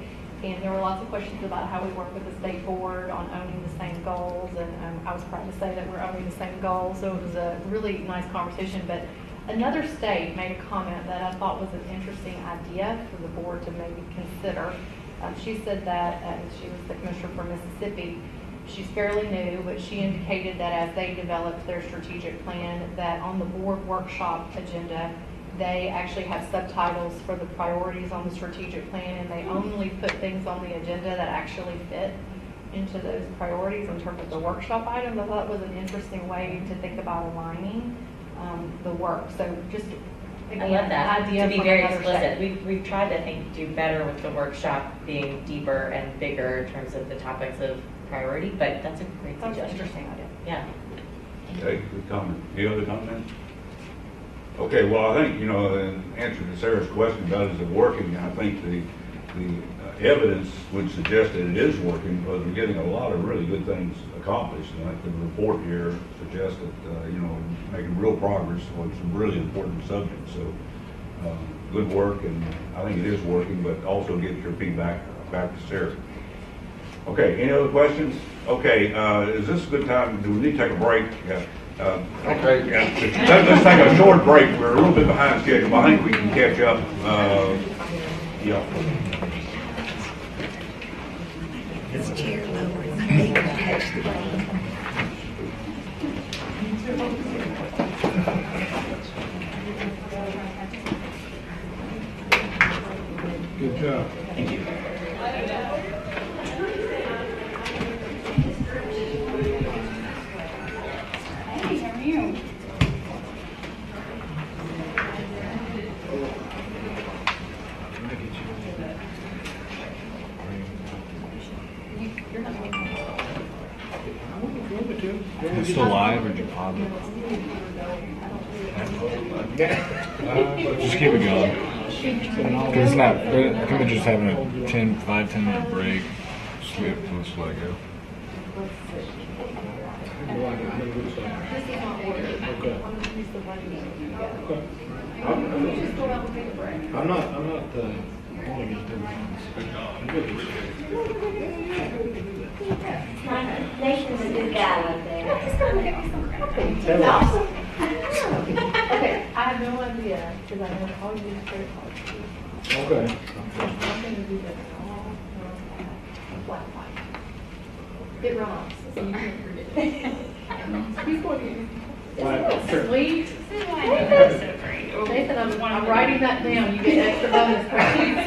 Speaker 11: And there were lots of questions about how we work with the state board on owning the same goals. And I was proud to say that we're owning the same goals. So it was a really nice conversation. But another state made a comment that I thought was an interesting idea for the board to maybe consider. She said that, she was the commissioner for Mississippi. She's fairly new, but she indicated that as they developed their strategic plan, that on the board workshop agenda, they actually have subtitles for the priorities on the strategic plan, and they only put things on the agenda that actually fit into those priorities in terms of the workshop items. I thought it was an interesting way to think about aligning the work. So just,
Speaker 5: I love that,
Speaker 11: idea
Speaker 5: to be
Speaker 11: from
Speaker 5: very
Speaker 11: another
Speaker 5: explicit.
Speaker 11: state.
Speaker 5: We've tried to do better with the workshop being deeper and bigger in terms of the topics of priority, but that's a great
Speaker 11: That was an
Speaker 5: suggestion.
Speaker 11: interesting idea.
Speaker 5: Yeah.
Speaker 7: Okay, good comment. Any other comments? Okay, well, I think, in answer to Sarah's question about is it working, I think the evidence would suggest that it is working because we're getting a lot of really good things accomplished. And I think the report here suggests that, making real progress on some really important subjects. So, good work, and I think it is working, but also get your feedback back to Sarah. Okay, any other questions? Okay, is this a good time? Do we need to take a break? Yeah.
Speaker 2: Okay.
Speaker 7: Yeah. Let's take a short break. We're a little bit behind schedule, but I think we can catch up. Yeah.
Speaker 12: His chair lower.
Speaker 3: Good job.
Speaker 8: Hey, how are you?
Speaker 12: It's still live or did you pause it? Just keep it going. 'Cause it's not, I think they're just having a 5-10 minute break. Just let it go.
Speaker 3: I'm not want to get them. I'm good with
Speaker 13: Nathan's a good guy out there.
Speaker 11: Okay, I have no idea, because I have all these credit cards.
Speaker 3: Okay.
Speaker 11: I'm gonna do this all flat white. It rhymes, so you can't forget it. He's going to. Sweet.
Speaker 8: So great.
Speaker 11: Nathan, I'm writing that down, you get extra bonus points.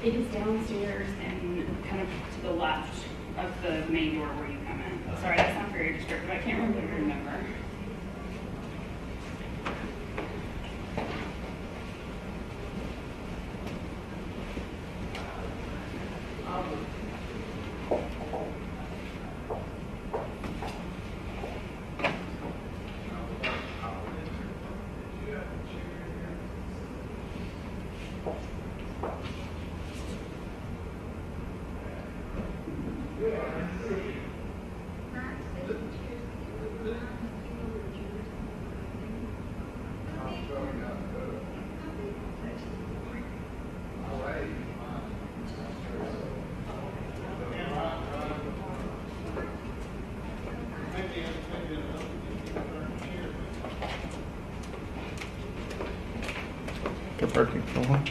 Speaker 8: It is downstairs and kind of to the left of the main door where you come in. Sorry, that's not very descriptive. I can't really remember.
Speaker 12: They're parking for one.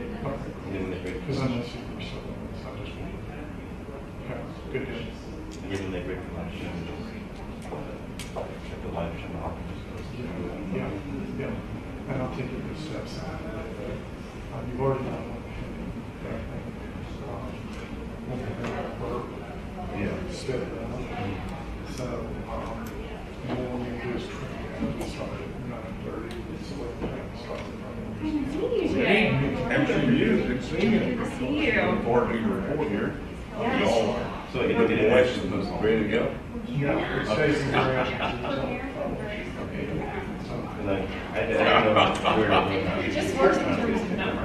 Speaker 3: Because I'm not super so it's not just me. Okay, good deal. Yeah, yeah. And I'll take you good steps. You've already done one. Yeah. Step down. So, and then we do is start at 9:30. So
Speaker 7: Good to see you.
Speaker 8: Good to see you.
Speaker 7: Look forward to your report here.
Speaker 8: Yes.
Speaker 7: Y'all are. So you look at the questions, ready to go?
Speaker 3: yeah, it's facing around.
Speaker 8: Just works in terms of number.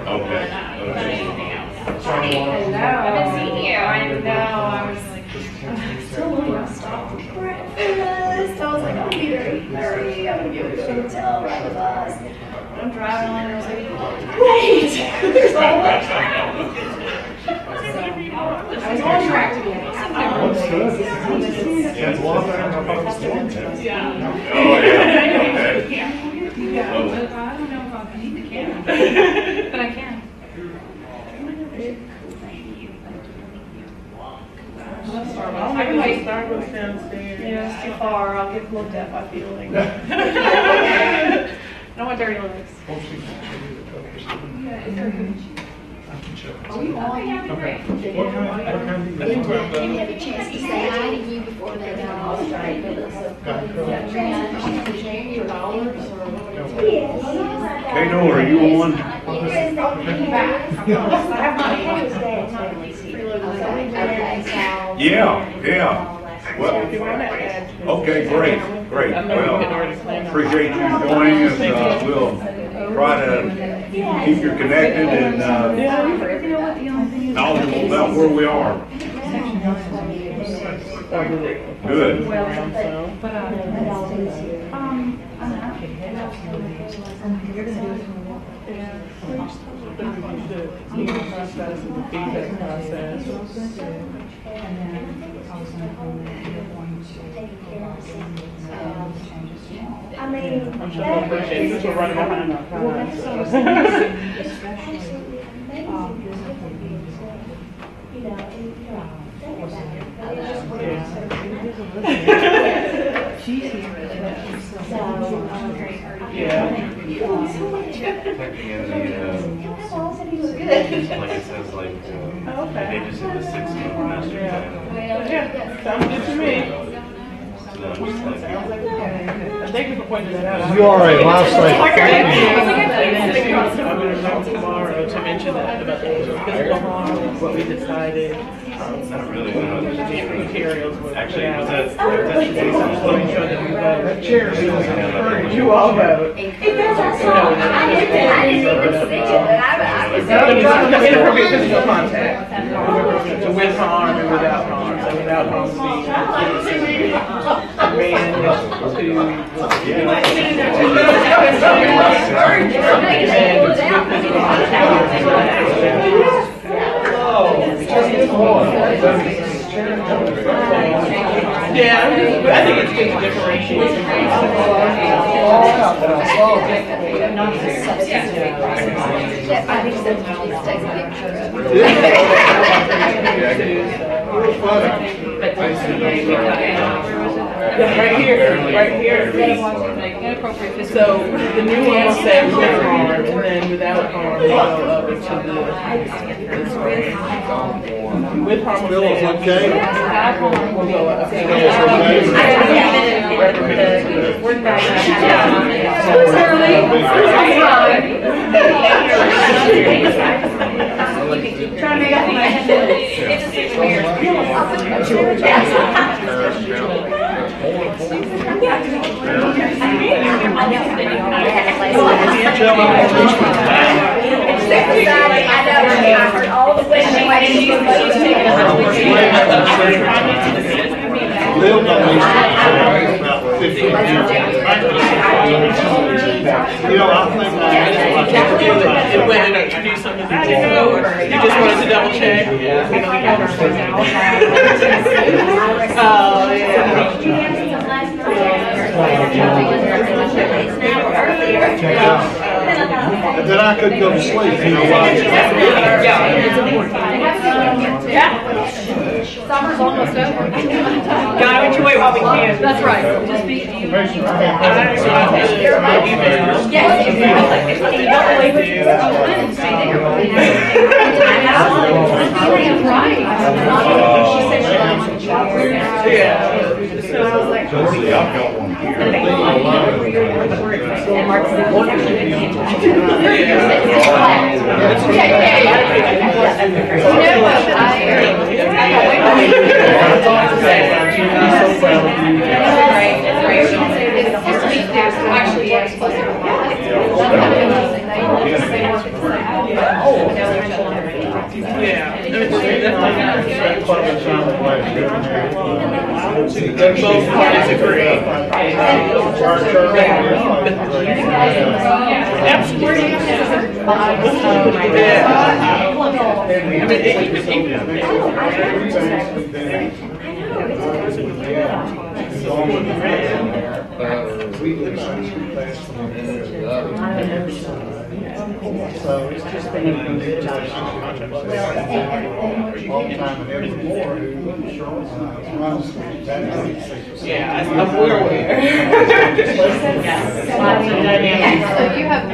Speaker 7: Okay.
Speaker 8: Not anything else.
Speaker 3: Sorry,
Speaker 8: I haven't seen you. I know. I was like,
Speaker 10: I'm still wanting to stop for breakfast. I was like, I'll be there at 8:30. I'm gonna get to the hotel, ride the bus. I'm driving along, and I was like, wait, there's all that
Speaker 4: I was on track to get it.
Speaker 3: That's good. That's a lot better than I thought it was going to.
Speaker 8: yeah.
Speaker 7: Oh, yeah. Okay.
Speaker 8: Yeah, but I don't know if I need the camera, but I can.
Speaker 11: I can wait Starbucks downstairs. Yeah, it's too far. I'll get looked at by feeling. I don't want dirty looks.
Speaker 10: Are we on?
Speaker 3: Okay. What kind do you
Speaker 10: Can we have a chance to say hi to you before they go off strike?
Speaker 7: Hey, Noel, are you on? Yeah, yeah. Well,
Speaker 4: If you want to add.
Speaker 7: okay, great. Well, appreciate you joining us. We'll try to keep you connected and knowledgeable about where we are. Good.
Speaker 13: I mean,
Speaker 4: I'm sure they'll appreciate it, because we're running behind our time.
Speaker 14: Like it says, like, pages in the 6-month master plan.
Speaker 4: Yeah, sounds good to me. Thank you for pointing that out.
Speaker 2: You already lost
Speaker 4: I'm
Speaker 2: like.
Speaker 4: going to know tomorrow to mention that about the physical harm, what we decided.
Speaker 14: Not really, no.
Speaker 4: Materials were
Speaker 14: Actually, was
Speaker 4: that?
Speaker 14: that chair is
Speaker 4: You all vote. Inappropriate physical contact. So with harm and without harm. So without harm being yeah, I think it's good to differentiate. Right here. So the new one will say with harm, and then without harm, we'll go up into this way. With harm, we'll say okay. We'll go up.
Speaker 10: Trying to make up my I heard all the way.
Speaker 3: You know, I think
Speaker 4: It went and introduced something to people. You just wanted to double check. Oh,
Speaker 3: and then I couldn't go to sleep, you know why?
Speaker 10: Summer's almost over.
Speaker 4: Gotta enjoy while we can.
Speaker 10: That's right. Just be.
Speaker 4: Both parties agree.
Speaker 2: So it's just been
Speaker 4: yeah, we're aware.
Speaker 10: So you have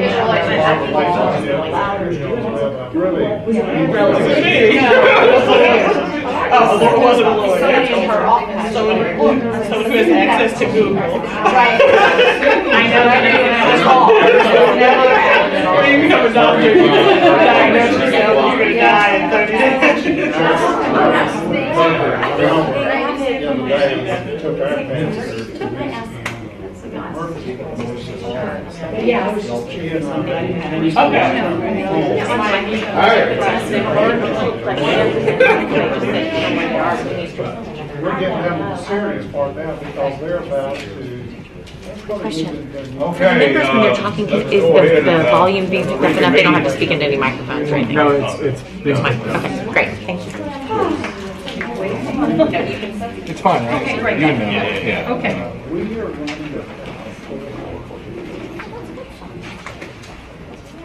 Speaker 4: Oh, there wasn't a lawyer. Someone who has access to Google.
Speaker 10: Right. I know.
Speaker 4: When you become a doctor, you diagnose yourself, you're going to die in 30 days.
Speaker 3: guy took our fence.
Speaker 4: Yeah, I was just curious on that. I didn't have any.
Speaker 3: We're getting down to the serious part now because they're about to.
Speaker 5: Question.
Speaker 7: Okay.
Speaker 5: Members, when you're talking, is the volume being picked up enough? They don't have to speak into any microphones right now.
Speaker 12: No, it's
Speaker 5: fine. Okay, great, thank you.
Speaker 12: it's fine, right?
Speaker 5: Okay, great.
Speaker 12: You know, yeah.
Speaker 5: Okay.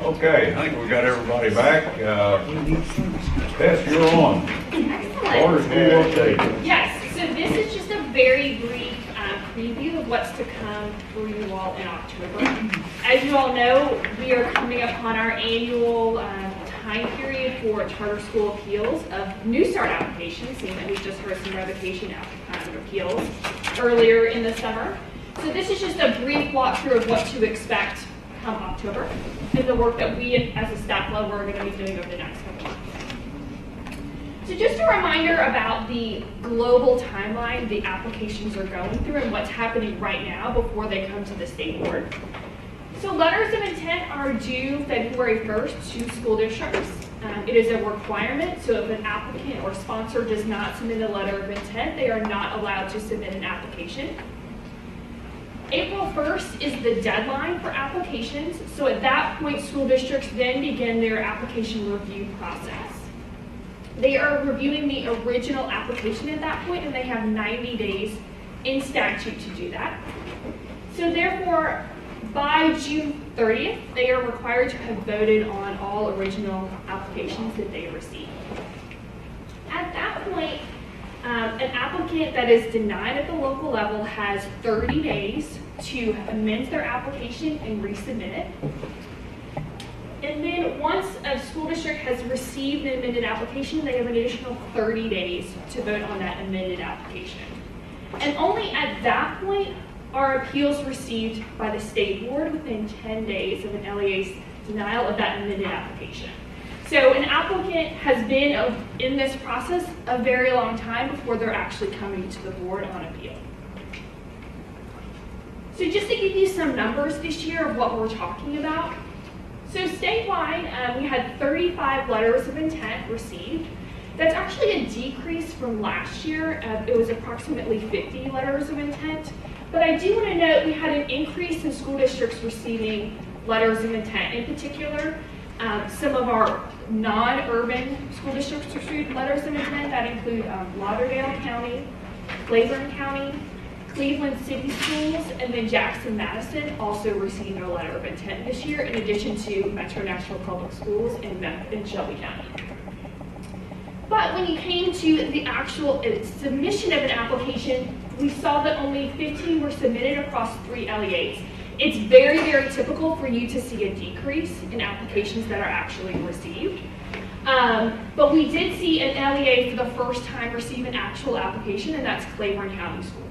Speaker 7: Okay, I think we got everybody back. Tess, you're on. Order school update.
Speaker 8: Yes, so this is just a very brief preview of what's to come for you all in October. As you all know, we are coming upon our annual time period for charter school appeals of New Start applications, seeing that we just heard some revocation appeals earlier in the summer. So this is just a brief walkthrough of what to expect come October and the work that we as a staff level are going to be doing over the next couple months. So just a reminder about the global timeline the applications are going through and what's happening right now before they come to the state board. So letters of intent are due February 1st to school districts. It is a requirement, so if an applicant or sponsor does not submit a letter of intent, they are not allowed to submit an application. April 1st is the deadline for applications, so at that point, school districts then begin their application review process. They are reviewing the original application at that point, and they have 90 days in statute to do that. So therefore, by June 30th, they are required to have voted on all original applications that they received. At that point, an applicant that is denied at the local level has 30 days to amend their application and resubmit it. And then once a school district has received an amended application, they have an additional 30 days to vote on that amended application. And only at that point are appeals received by the state board within 10 days of an LEA's denial of that amended application. So an applicant has been in this process a very long time before they're actually coming to the board on appeal. So just to give you some numbers this year of what we're talking about. So statewide, we had 35 letters of intent received. That's actually a decrease from last year. It was approximately 50 letters of intent. But I do want to note we had an increase in school districts receiving letters of intent. In particular, some of our non-urban school districts received letters of intent. That include Lauderdale County, Claiborne County, Cleveland City Schools, and then Jackson-Madison also received a letter of intent this year, in addition to Metro National Public Schools in Shelby County. But when you came to the actual submission of an application, we saw that only 15 were submitted across 3 LEAs. It's very, very typical for you to see a decrease in applications that are actually received. But we did see an LEA for the first time receive an actual application, and that's Claiborne County Schools.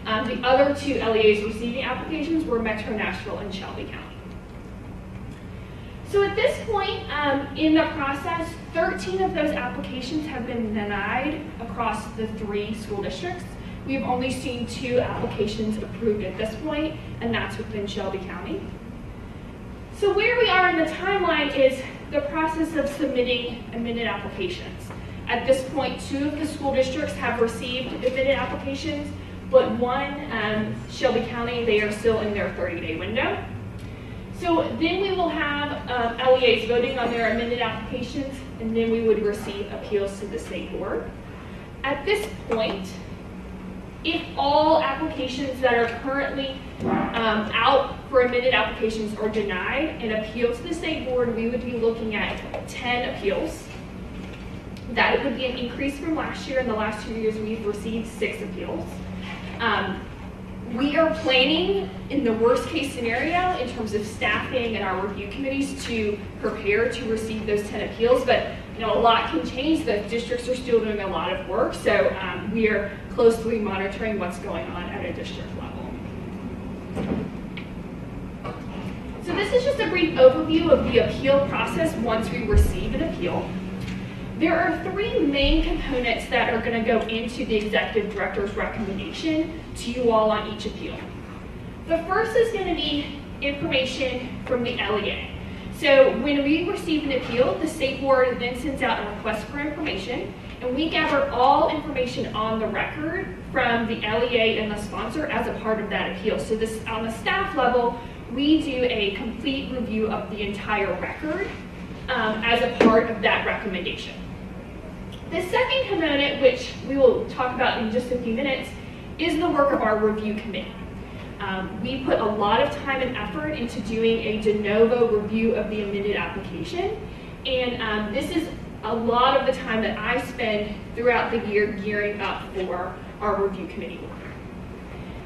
Speaker 8: The other 2 LEAs receiving applications were Metro Nashville and Shelby County. So at this point in the process, 13 of those applications have been denied across the 3 school districts. We've only seen 2 applications approved at this point, and that's within Shelby County. So where we are in the timeline is the process of submitting amended applications. At this point, 2 of the school districts have received amended applications, but 1, Shelby County, they are still in their 30-day window. So then we will have LEAs voting on their amended applications, and then we would receive appeals to the state board. At this point, if all applications that are currently out for amended applications are denied and appealed to the state board, we would be looking at 10 appeals. That would be an increase from last year. In the last 2 years, we've received 6 appeals. We are planning, in the worst case scenario, in terms of staffing and our review committees, to prepare to receive those 10 appeals, but a lot can change. The districts are still doing a lot of work, so we are closely monitoring what's going on at a district level. So this is just a brief overview of the appeal process once we receive an appeal.
Speaker 15: There are three main components that are going to go into the executive director's recommendation to you all on each appeal. The first is going to be information from the LEA. So when we receive an appeal, the state board then sends out a request for information, and we gather all information on the record from the LEA and the sponsor as a part of that appeal. So this, on the staff level, we do a complete review of the entire record as a part of that recommendation. The second component, which we will talk about in just a few minutes, is the work of our review committee. We put a lot of time and effort into doing a de novo review of the amended application, and this is a lot of the time that I spend throughout the year gearing up for our review committee work.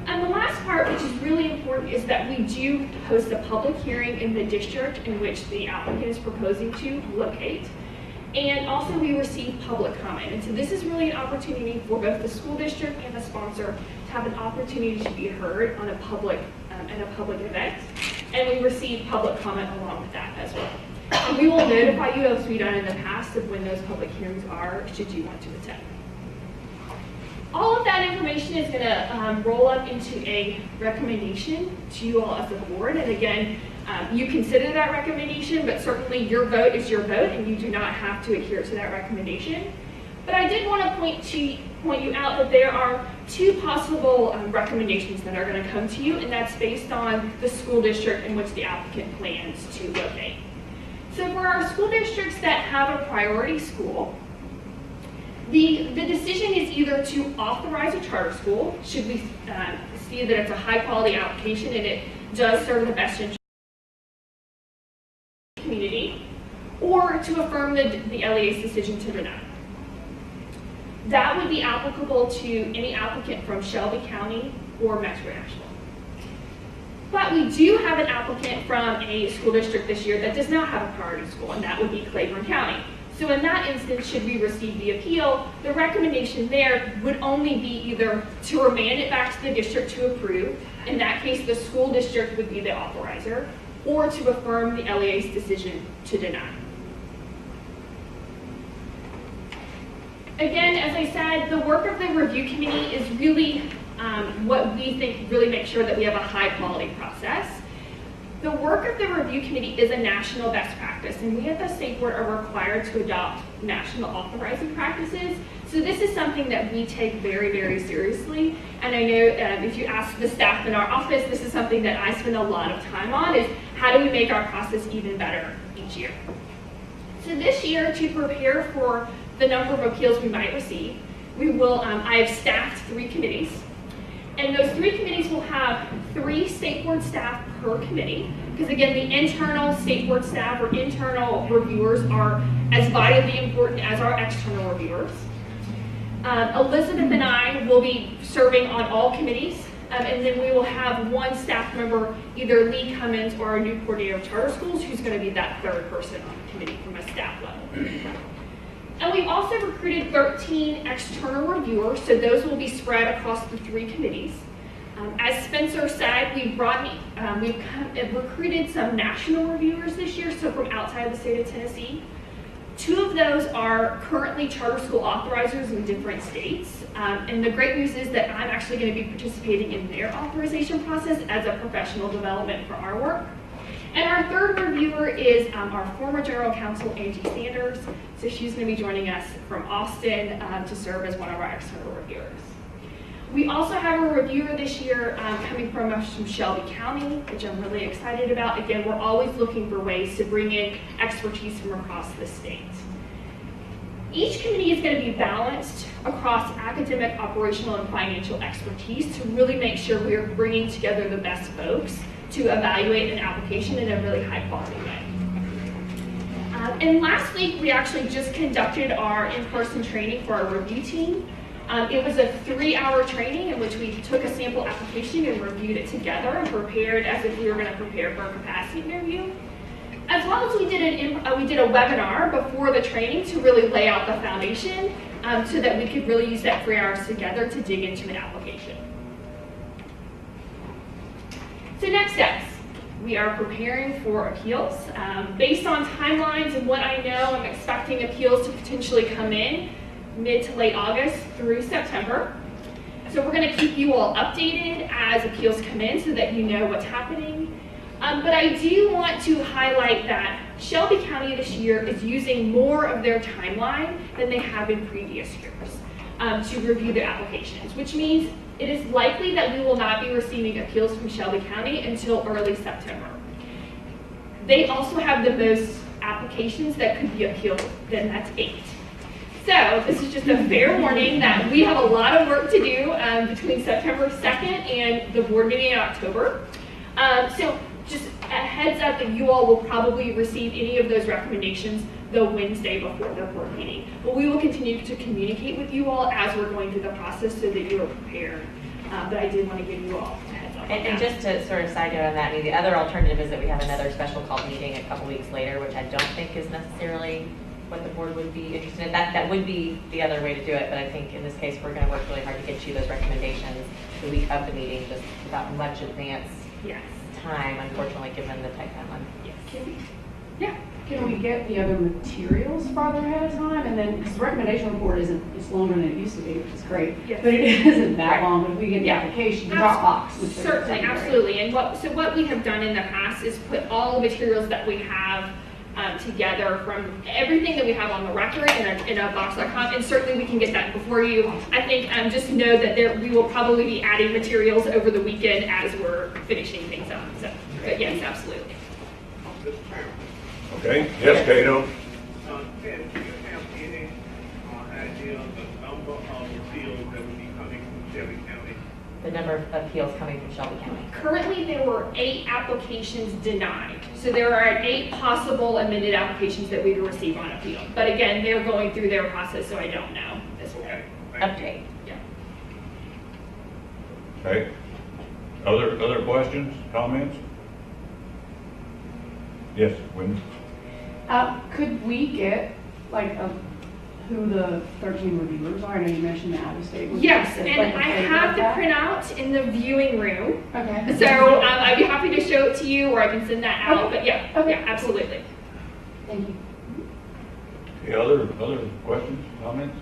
Speaker 15: And the last part, which is really important, is that we do host a public hearing in the district in which the applicant is proposing to locate. And also we receive public comment. And so this is really an opportunity for both the school district and the sponsor to have an opportunity to be heard on a public, in a public event. And we receive public comment along with that as well. And we will notify you, as we've done in the past, of when those public hearings are, should you want to attend. All of that information is going to roll up into a recommendation to you all as a board. And again, you consider that recommendation, but certainly your vote is your vote, and you do not have to adhere to that recommendation. But I did want to point you out that there are two possible recommendations that are going to come to you, and that's based on the school district in which the applicant plans to locate. So for our school districts that have a priority school, the decision is either to authorize a charter school, should we see that it's a high quality application and it does serve the best interest of the community, or to affirm the LEA's decision to deny. That would be applicable to any applicant from Shelby County or Metro Nashville. But we do have an applicant from a school district this year that does not have a priority school, and that would be Claiborne County. So in that instance, should we receive the appeal, the recommendation there would only be either to remand it back to the district to approve, in that case the school district would be the authorizer, or to affirm the LEA's decision to deny. Again, as I said, the work of the review committee is really what we think really makes sure that we have a high quality process. The work of the review committee is a national best practice, and we at the state board are required to adopt national authorizing practices. So this is something that we take very, very seriously. And I know if you ask the staff in our office, this is something that I spend a lot of time on, is how do we make our process even better each year. So this year, to prepare for the number of appeals we might receive, we will, I have staffed 3 committees. And those 3 committees will have 3 state board staff per committee, because again, the internal state board staff or internal reviewers are as vitally important as our external reviewers. Elizabeth and I will be serving on all committees, and then we will have 1 staff member, either Lee Cummins or our new coordinator of charter schools, who's going to be that 3rd person on the committee from a staff level. And we've also recruited 13 external reviewers, so those will be spread across the 3 committees. As Spencer said, we've recruited some national reviewers this year, so from outside the state of Tennessee. 2 of those are currently charter school authorizers in different states. And the great news is that I'm actually going to be participating in their authorization process as a professional development for our work. And our 3rd reviewer is our former general counsel, Angie Sanders. So she's going to be joining us from Austin to serve as one of our external reviewers. We also have a reviewer this year coming from Shelby County, which I'm really excited about. Again, we're always looking for ways to bring in expertise from across the state. Each committee is going to be balanced across academic, operational, and financial expertise to really make sure we are bringing together the best folks to evaluate an application in a really high quality way. And last week, we actually just conducted our in-person training for our review team. It was a 3-hour training in which we took a sample application and reviewed it together and prepared as if we were going to prepare for a capacity interview. As well as we did a webinar before the training to really lay out the foundation so that we could really use that 3 hours together to dig into an application. So next steps. We are preparing for appeals. Based on timelines and what I know, I'm expecting expecting appeals to potentially come in mid to late August through September. So we're going to keep you all updated as appeals come in so that you know what's happening. But I do want to highlight that Shelby County this year is using more of their timeline than they have in previous years to review their applications, which means it is likely that we will not be receiving appeals from Shelby County until early September. They also have the most applications that could be appealed, then that's 8. So this is just a fair warning that we have a lot of work to do between September 2nd and the board meeting in October. So just a heads up that you all will probably receive any of those recommendations the Wednesday before the board meeting. But we will continue to communicate with you all as we're going through the process so that you are prepared. But I did want to give you all a heads up.
Speaker 5: And just to sort of side note on that, I mean, the other alternative is that we have another special call meeting a couple weeks later, which I don't think is necessarily what the board would be interested in. That would be the other way to do it, but I think in this case, we're going to work really hard to get you those recommendations the week of the meeting, just without much advance time, unfortunately, given the tight timeline.
Speaker 15: Yes.
Speaker 4: Can we get the other materials farther ahead of time? And then, because the recommendation report it's longer than it used to be, which is great.
Speaker 15: Yes.
Speaker 4: But it isn't that long, but if we get the application, the Dropbox. which is
Speaker 15: Certainly,
Speaker 4: great.
Speaker 15: absolutely. And what we have done in the past is put all the materials that we have together from everything that we have on the record in a box.com, and certainly we can get that before you. I think just know that we will probably be adding materials over the weekend as we're finishing things up. So, but yes, absolutely.
Speaker 7: Okay, yes, Cato?
Speaker 14: Do you have any idea of the number of appeals that will be coming from Shelby County?
Speaker 5: The number of appeals coming from Shelby County.
Speaker 15: Currently, there were 8 applications denied. So there are 8 possible amended applications that we will receive on appeal. But again, they're going through their process, so I don't know this way.
Speaker 5: Update.
Speaker 15: Yeah.
Speaker 7: Okay. Other questions, comments? Yes, Wendy?
Speaker 4: Could we get like who the 13 reviewers are? I know you mentioned the out-of-state.
Speaker 15: Yes, and I have the printout in the viewing room.
Speaker 4: Okay.
Speaker 15: So I'd be happy to show it to you, or I can send that out.
Speaker 4: Okay.
Speaker 15: But yeah,
Speaker 4: Okay.
Speaker 15: yeah, absolutely.
Speaker 4: Thank you.
Speaker 7: Any other questions, comments?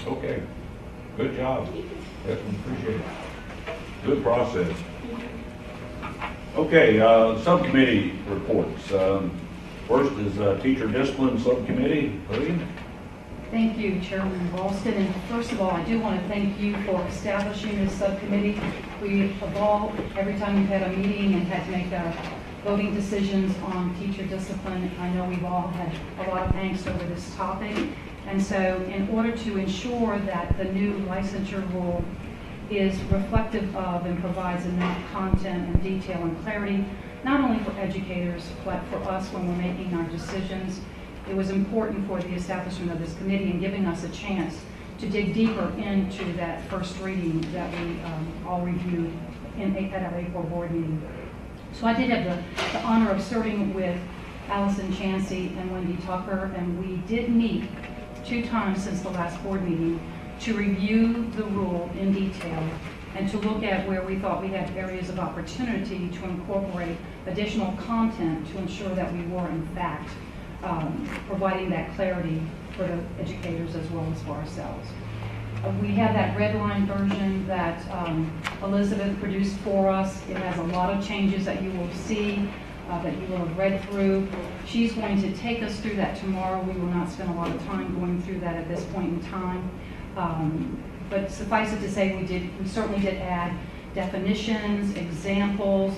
Speaker 7: Okay, good job. Yes, we appreciate it. Good process. Okay, subcommittee reports. First is Teacher Discipline Subcommittee. Lillian?
Speaker 6: Thank you, Chairman Ralston. And first of all, I do want to thank you for establishing this subcommittee. We've evolved every time we've had a meeting and had to make voting decisions on teacher discipline. I know we've all had a lot of angst over this topic. And so in order to ensure that the new licensure rule is reflective of and provides enough content and detail and clarity, not only for educators, but for us when we're making our decisions, it was important for the establishment of this committee and giving us a chance to dig deeper into that first reading that we all reviewed at our April board meeting. So I did have the honor of serving with Allison Chansey and Wendy Tucker, and we did meet 2 times since the last board meeting to review the rule in detail and to look at where we thought we had areas of opportunity to incorporate additional content to ensure that we were in fact providing that clarity for the educators as well as for ourselves. We have that red line version that Elizabeth produced for us. It has a lot of changes that you will see, that you will have read through. She's going to take us through that tomorrow. We will not spend a lot of time going through that at this point in time. But suffice it to say, we certainly did add definitions, examples,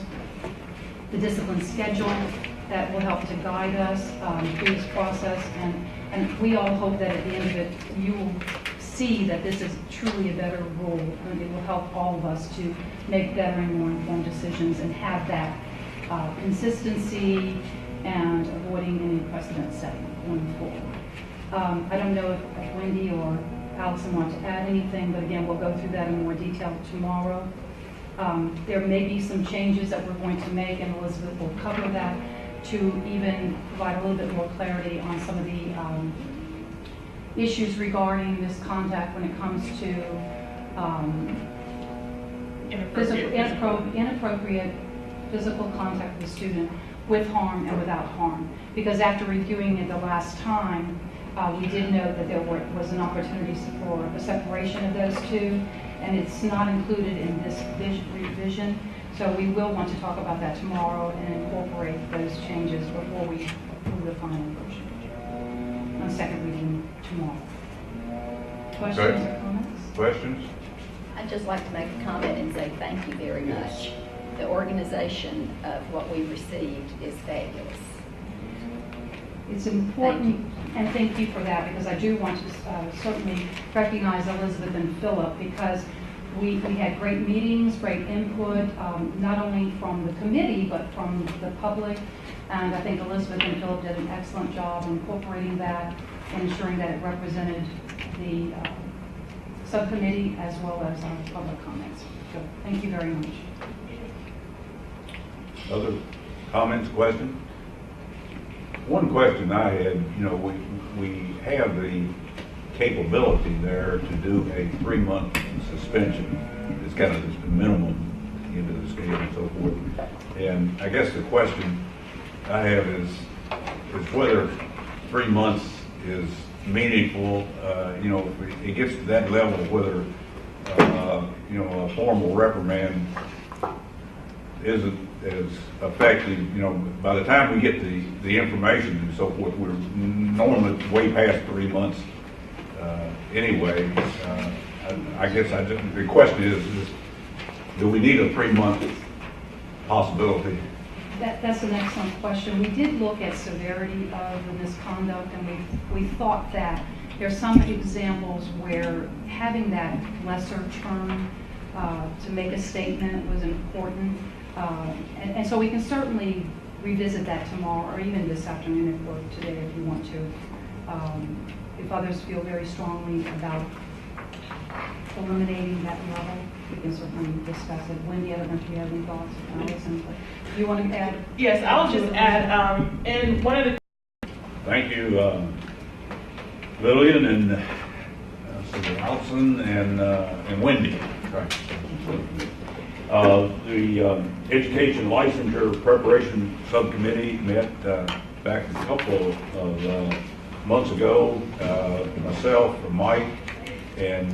Speaker 6: the discipline schedule that will help to guide us through this process. And we all hope that at the end of it, you will see that this is truly a better rule, and it will help all of us to make better and more informed decisions and have that consistency and avoiding any precedent setting going forward. I don't know if Wendy or Allison want to add anything, but again, we'll go through that in more detail tomorrow. There may be some changes that we're going to make, and Elizabeth will cover that to even provide a little bit more clarity on some of the issues regarding misconduct when it comes to inappropriate physical contact with the student with harm and without harm. Because after reviewing it the last time, we did note that there was an opportunity for a separation of those two, and it's not included in this revision. So we will want to talk about that tomorrow and incorporate those changes before we approve the final version on second reading tomorrow. Questions or comments?
Speaker 7: Questions?
Speaker 13: I'd just like to make a comment and say thank you very much. The organization of what we received is fabulous.
Speaker 6: It's important, and thank you for that, because I do want to certainly recognize Elizabeth and Philip, because we had great meetings, great input, not only from the committee, but from the public. And I think Elizabeth and Philip did an excellent job incorporating that and ensuring that it represented the subcommittee as well as our public comments. So thank you very much.
Speaker 7: Other comments, questions? One question I had, we have the capability there to do a 3-month suspension. It's kind of the minimum into the scale and so forth. And I guess the question I have is whether 3 months is meaningful. If it gets to that level, whether a formal reprimand isn't as effective. By the time we get the information and so forth, we're normally way past 3 months anyway. I guess the question is do we need a 3-month possibility?
Speaker 6: That's an excellent question. We did look at severity of the misconduct, and we thought that there's some examples where having that lesser term to make a statement was important. And so we can certainly revisit that tomorrow or even this afternoon or today if you want to. If others feel very strongly about eliminating that level, we can certainly discuss it. Wendy, I don't know if you have any thoughts. Allison, but do you want to add?
Speaker 16: Yes, I'll just add, and one of the...
Speaker 7: Thank you, Lillian and Allison and Wendy. The Education Licensure Preparation Subcommittee met back a couple of months ago. Myself, Mike, and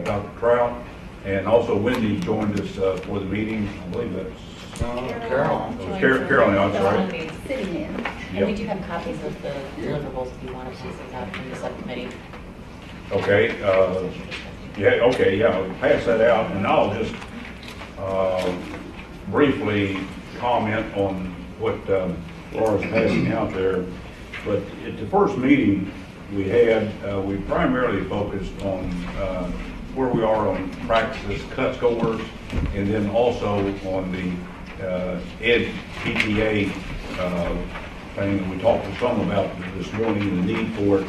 Speaker 7: Dr. Trout, and also Wendy joined us for the meeting. I believe that's
Speaker 5: Carol.
Speaker 7: Carolyn, I'm sorry.
Speaker 13: Sitting in.
Speaker 5: And we do have copies of the deliverables if you want to see things out from the subcommittee.
Speaker 7: Okay, I'll pass that out, and I'll just briefly comment on what Laura's passing out there. But at the first meeting we had, we primarily focused on where we are on practice cut scores, and then also on the Ed PTA thing. We talked some about this morning and the need for it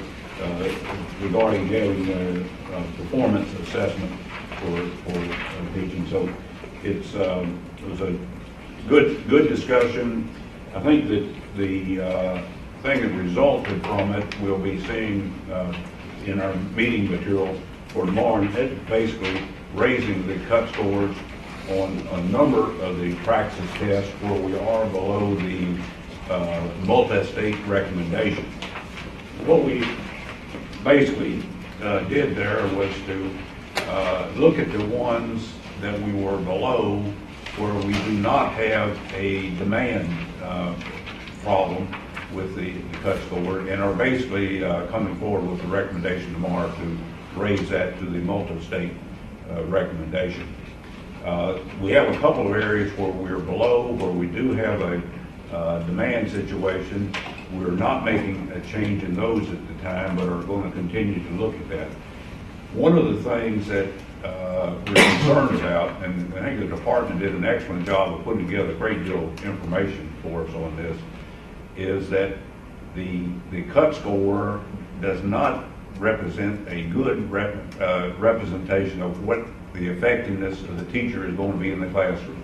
Speaker 7: regarding having performance assessment for teaching. So it was a good discussion. I think that the thing that resulted from it we'll be seeing in our meeting material for tomorrow, and it's basically raising the cut scores on a number of the practice tests where we are below the multi-state recommendation. What we basically did there was to look at the ones that we were below where we do not have a demand problem with the cut score, and are basically coming forward with a recommendation tomorrow to raise that to the multi-state recommendation. We have a couple of areas where we're below, where we do have a demand situation. We're not making a change in those at the time, but are going to continue to look at that. One of the things that we're concerned about, and I think the department did an excellent job of putting together a great deal of information for us on this, is that the cut score does not represent a good representation of what the effectiveness of the teacher is going to be in the classroom.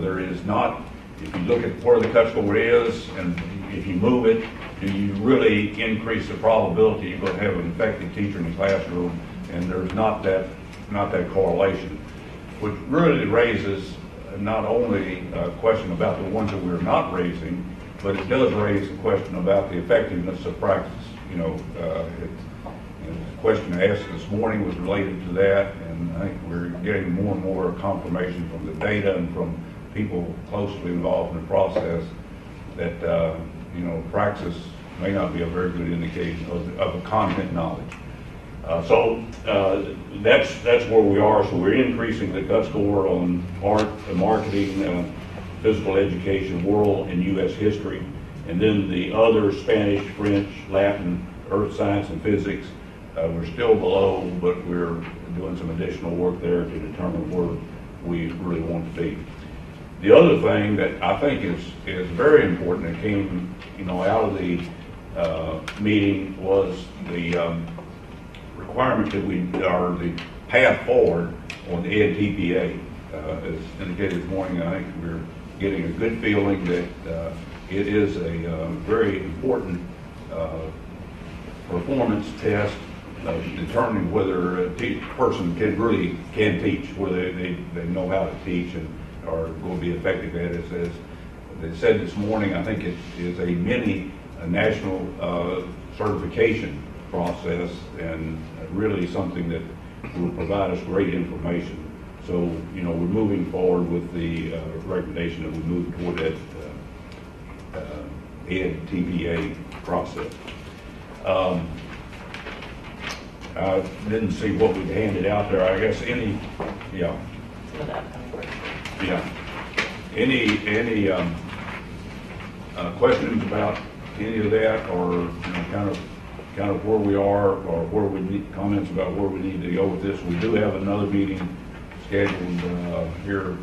Speaker 7: There is not, if you look at where the cut score is, and if you move it, do you really increase the probability you're going to have an effective teacher in the classroom? And there's not that correlation, which really raises not only a question about the ones that we're not raising, but it does raise a question about the effectiveness of practice. The question asked this morning was related to that, and I think we're getting more and more confirmation from the data and from people closely involved in the process that, praxis may not be a very good indication of the content knowledge. So that's where we are. So we're increasing the cut score on art, marketing, physical education, world and U.S. history, and then the other Spanish, French, Latin, earth science, and physics. We're still below, but we're doing some additional work there to determine where we really want to be. The other thing that I think is very important that came, out of the meeting was the requirement that the path forward on the Ed TPA. As indicated this morning, I think we're getting a good feeling that it is a very important performance test of determining whether a person can teach, whether they know how to teach and are going to be effective at it. As they said this morning, I think it is a mini national certification process, and really something that will provide us great information. So, we're moving forward with the recommendation that we move toward that Ed TPA process. I didn't see what we handed out there. I guess any questions about any of that, or kind of where we are, or where we need comments about where we need to go with this. We do have another meeting scheduled here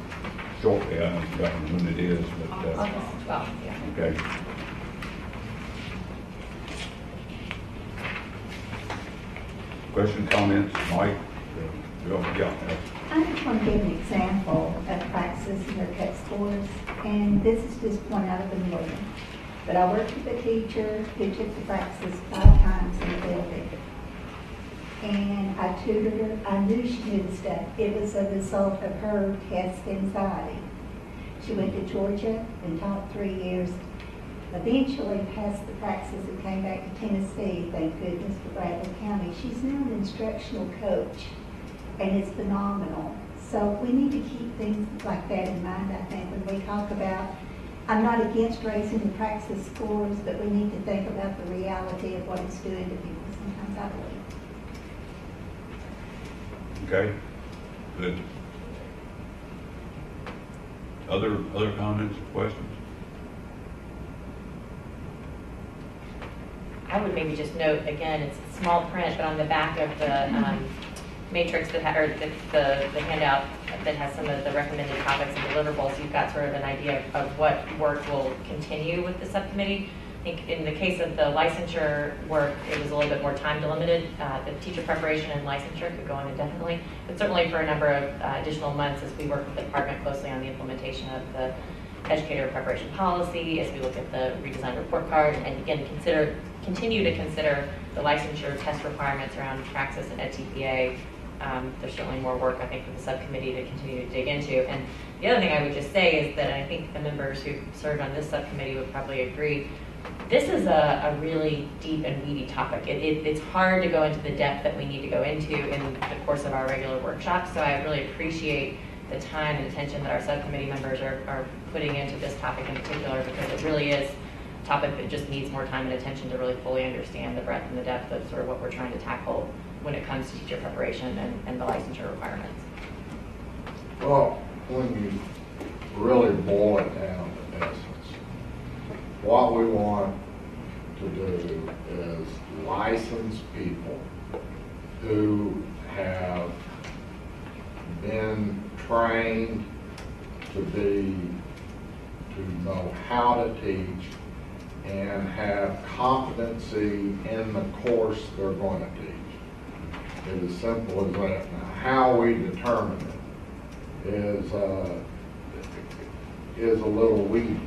Speaker 7: shortly. I haven't forgotten when it is, but
Speaker 5: August 12th, yeah.
Speaker 7: Okay. Questions, comments, Mike? Yeah.
Speaker 17: I just want to give an example of praxis and their cut scores, and this is just one out of a million. But I worked with a teacher who took the praxis 5 times and failed it. And I tutored her. I knew she knew the stuff. It was a result of her test anxiety. She went to Georgia and taught 3 years. Eventually passed the praxis and came back to Tennessee, thank goodness, for Bradley County. She's now an instructional coach, and it's phenomenal. So we need to keep things like that in mind, I think, when we talk about, I'm not against raising the praxis scores, but we need to think about the reality of what it's doing to people sometimes, I believe.
Speaker 7: Okay, good. Other comments or questions?
Speaker 5: I would maybe just note, again, it's small print, but on the back of the matrix that or the handout that has some of the recommended topics and deliverables, you've got sort of an idea of what work will continue with the subcommittee. I think in the case of the licensure work, it was a little bit more time delimited. The teacher preparation and licensure could go on indefinitely, but certainly for a number of additional months as we work with the department closely on the implementation of the educator preparation policy, as we look at the redesigned report card, and again, continue to consider the licensure test requirements around Praxis and EdTPA. There's certainly more work, I think, for the subcommittee to continue to dig into. And the other thing I would just say is that I think the members who served on this subcommittee would probably agree, this is a really deep and weedy topic. It's hard to go into the depth that we need to go into in the course of our regular workshops, so I really appreciate the time and attention that our subcommittee members are putting into this topic in particular, because it really is a topic that just needs more time and attention to really fully understand the breadth and the depth of sort of what we're trying to tackle when it comes to teacher preparation and the licensure requirements.
Speaker 2: Well, when you really boil it down to essence, what we want to do is license people who have been trained to know how to teach and have competency in the course they're going to teach. It's as simple as that. Now, how we determine it is a little weedy,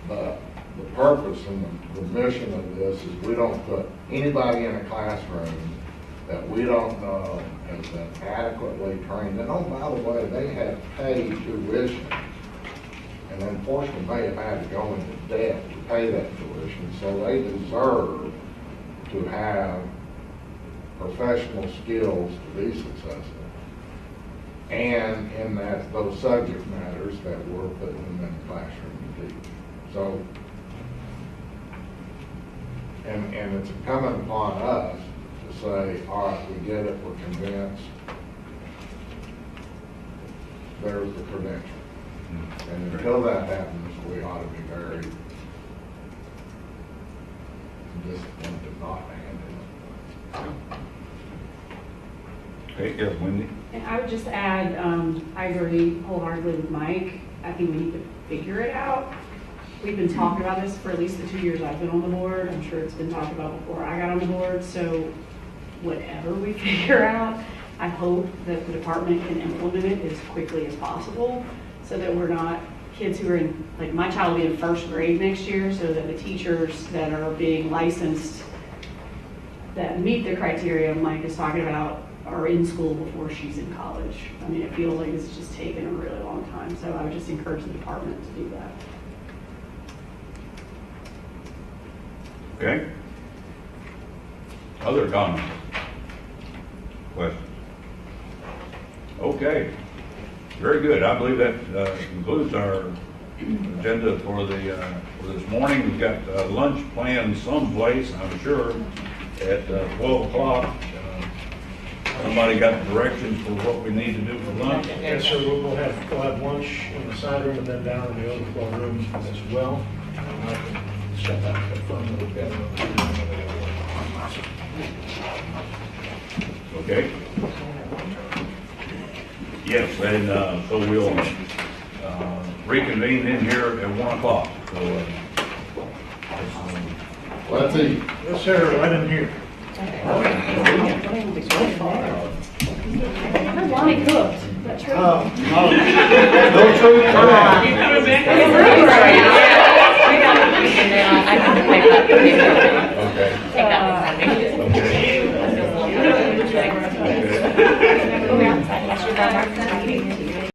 Speaker 2: but the purpose and the mission of this is we don't put anybody in a classroom that we don't know has been adequately trained. And oh, by the way, they have paid tuition. And unfortunately, may have had to go into debt to pay that tuition, so they deserve to have professional skills to be successful. And in that, those subject matters that we're putting them in the classroom to teach. So, and it's incumbent upon us to say, all right, we get it, we're convinced, there's the credential. And until that happens, we ought to be very disciplined to not hand it.
Speaker 7: Okay, yes, Wendy?
Speaker 4: And I would just add, I agree wholeheartedly with Mike. I think we need to figure it out. We've been talking about this for at least the 2 years I've been on the board. I'm sure it's been talked about before I got on the board. So whatever we figure out, I hope that the department can implement it as quickly as possible so that we're not kids who are in, like my child will be in first grade next year, so that the teachers that are being licensed that meet the criteria Mike is talking about are in school before she's in college. I mean, it feels like it's just taken a really long time. So I would just encourage the department to do that.
Speaker 7: Okay. Other comments? Questions? Okay. Very good. I believe that concludes our agenda for this morning. We've got lunch planned someplace, I'm sure, at 12 o'clock. Somebody got directions for what we need to do for lunch?
Speaker 3: Yes, sir, we'll have lunch in the side room and then down in the overflow room as well. I can step out the front of the
Speaker 7: Okay. Yes, and so we'll reconvene in here at 1 o'clock. So,
Speaker 2: Let's eat.
Speaker 3: Yes, sir, right in here.
Speaker 4: Lonnie cooked. Is that true?
Speaker 3: No truth.